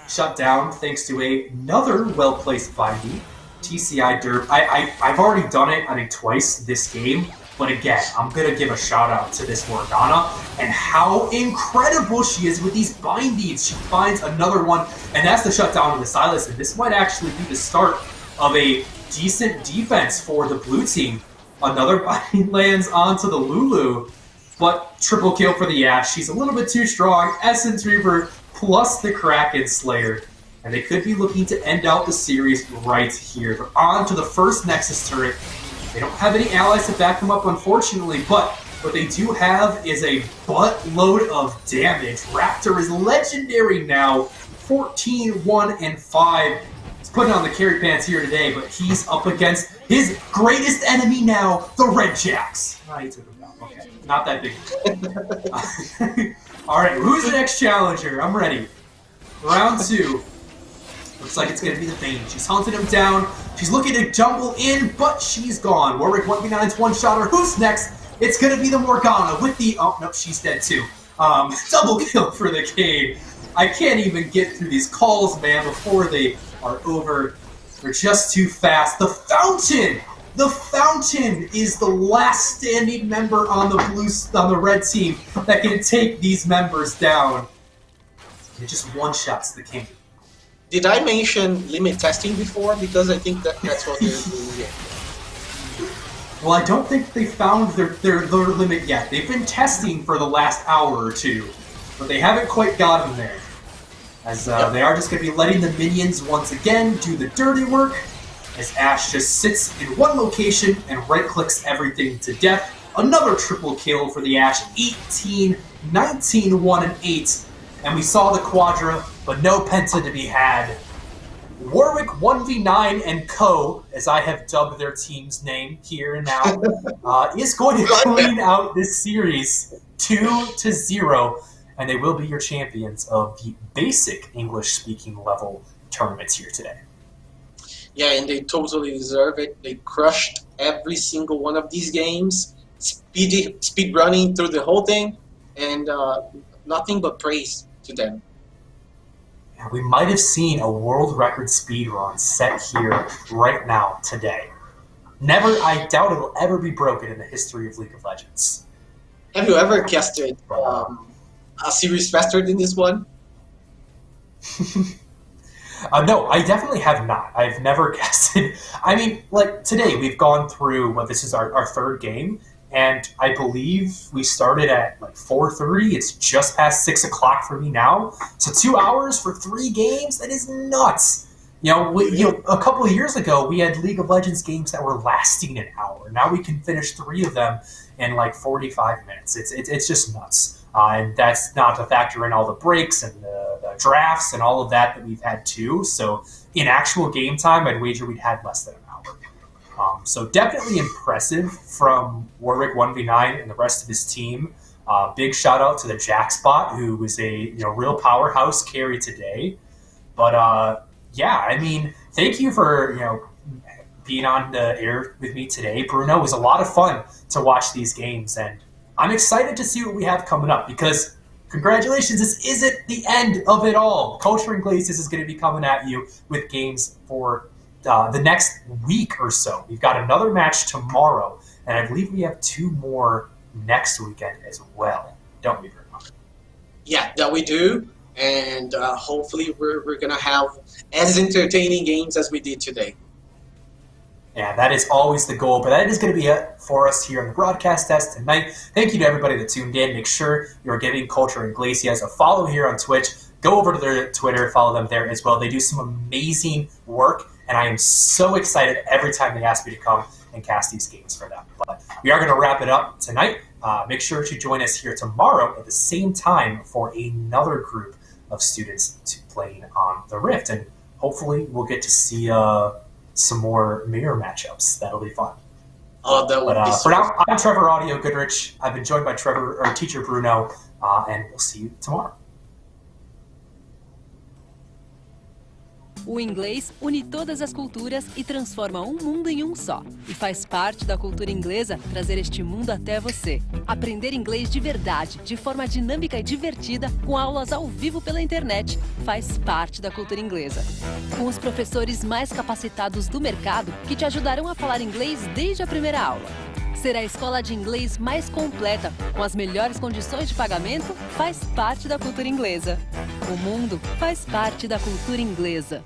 Shut down thanks to another well-placed binding. TCI derp. I've already done it, I think, twice this game. But again, I'm going to give a shout-out to this Morgana and how incredible she is with these bindings. She finds another one, and that's the shutdown of the Silas. And this might actually be the start of a decent defense for the blue team. Another binding lands onto the Lulu. But triple kill for the Ashe. She's a little bit too strong. Essence Reaver plus the Kraken Slayer. and they could be looking to end out the series right here. They're on to the first Nexus turret. They don't have any allies to back them up, unfortunately, but what they do have is a buttload of damage. Raptor is legendary now, 14, 1, and 5. He's putting on the carry pants here today, but he's up against his greatest enemy now, the Red Jacks. Oh, he took him down. Okay, not that big. All right, who's the next challenger? I'm ready. Round 2. Looks like it's going to be the Vayne. She's hunting him down. She's looking to jumble in, but she's gone. Warwick 1v9's one-shotter. Who's next? It's going to be the Morgana with the... Oh, no, she's dead too. Double kill for the Cade. I can't even get through these calls, man, before they are over. They're just too fast. The Fountain! The Fountain is the last standing member on the red team that can take these members down. It just one-shots the King. Did I mention limit testing before? Because I think that's what they're doing here. Well, I don't think they found their limit yet. They've been testing for the last hour or two, but they haven't quite gotten there. As they are just going to be letting the minions once again do the dirty work, as Ashe just sits in one location and right-clicks everything to death. Another triple kill for the Ashe, 18, 19, 1, and 8. And we saw the Quadra, but no Penta to be had. Warwick 1v9 and Co, as I have dubbed their team's name here and now, is going to clean out this series 2-0, and they will be your champions of the basic English-speaking level tournaments here today. Yeah, and they totally deserve it. They crushed every single one of these games, speed running through the whole thing, and nothing but praise to them. Yeah, we might have seen a world record speed run set here right now today. I doubt it'll ever be broken in the history of League of Legends. Have you ever casted a series faster than this one? No, I definitely have not. I've never casted. I mean, like today, we've gone through this is our third game, and I believe we started at like 4:30. It's just past 6 o'clock for me now. So 2 hours for 3 games? That is nuts. A couple of years ago, we had League of Legends games that were lasting an hour. Now we can finish 3 of them in like 45 minutes. It's just nuts. And that's not to factor in all the breaks and the drafts and all of that we've had too. So in actual game time, I'd wager we'd had less than an hour. So definitely impressive from Warwick 1v9 and the rest of his team. Big shout out to the Jackspot, who was a real powerhouse carry today. But yeah, I mean, thank you for being on the air with me today, Bruno. It was a lot of fun to watch these games, and I'm excited to see what we have coming up because, congratulations, this isn't the end of it all. Cultura Inglesa is going to be coming at you with games for the next week or so. We've got another match tomorrow, and I believe we have 2 more next weekend as well. Don't we, Bruno? Yeah, that we do, and hopefully we're going to have as entertaining games as we did today. Yeah, that is always the goal, but that is going to be it for us here on the broadcast test tonight. Thank you to everybody that tuned in. Make sure you're giving Cultura Inglesa a follow here on Twitch. Go over to their Twitter, follow them there as well. They do some amazing work, and I am so excited every time they ask me to come and cast these games for them. But we are going to wrap it up tonight. Make sure to join us here tomorrow at the same time for another group of students playing on the Rift, and hopefully we'll get to see some more mirror matchups. That'll be fun. Oh, that would be for now, I'm Trevor Audio Goodrich. I've been joined by teacher Bruno, and we'll see you tomorrow. O inglês une todas as culturas e transforma um mundo em um só. E faz parte da cultura inglesa trazer este mundo até você. Aprender inglês de verdade, de forma dinâmica e divertida, com aulas ao vivo pela internet, faz parte da cultura inglesa. Com os professores mais capacitados do mercado, que te ajudarão a falar inglês desde a primeira aula. Ser a escola de inglês mais completa, com as melhores condições de pagamento, faz parte da cultura inglesa. O mundo faz parte da cultura inglesa.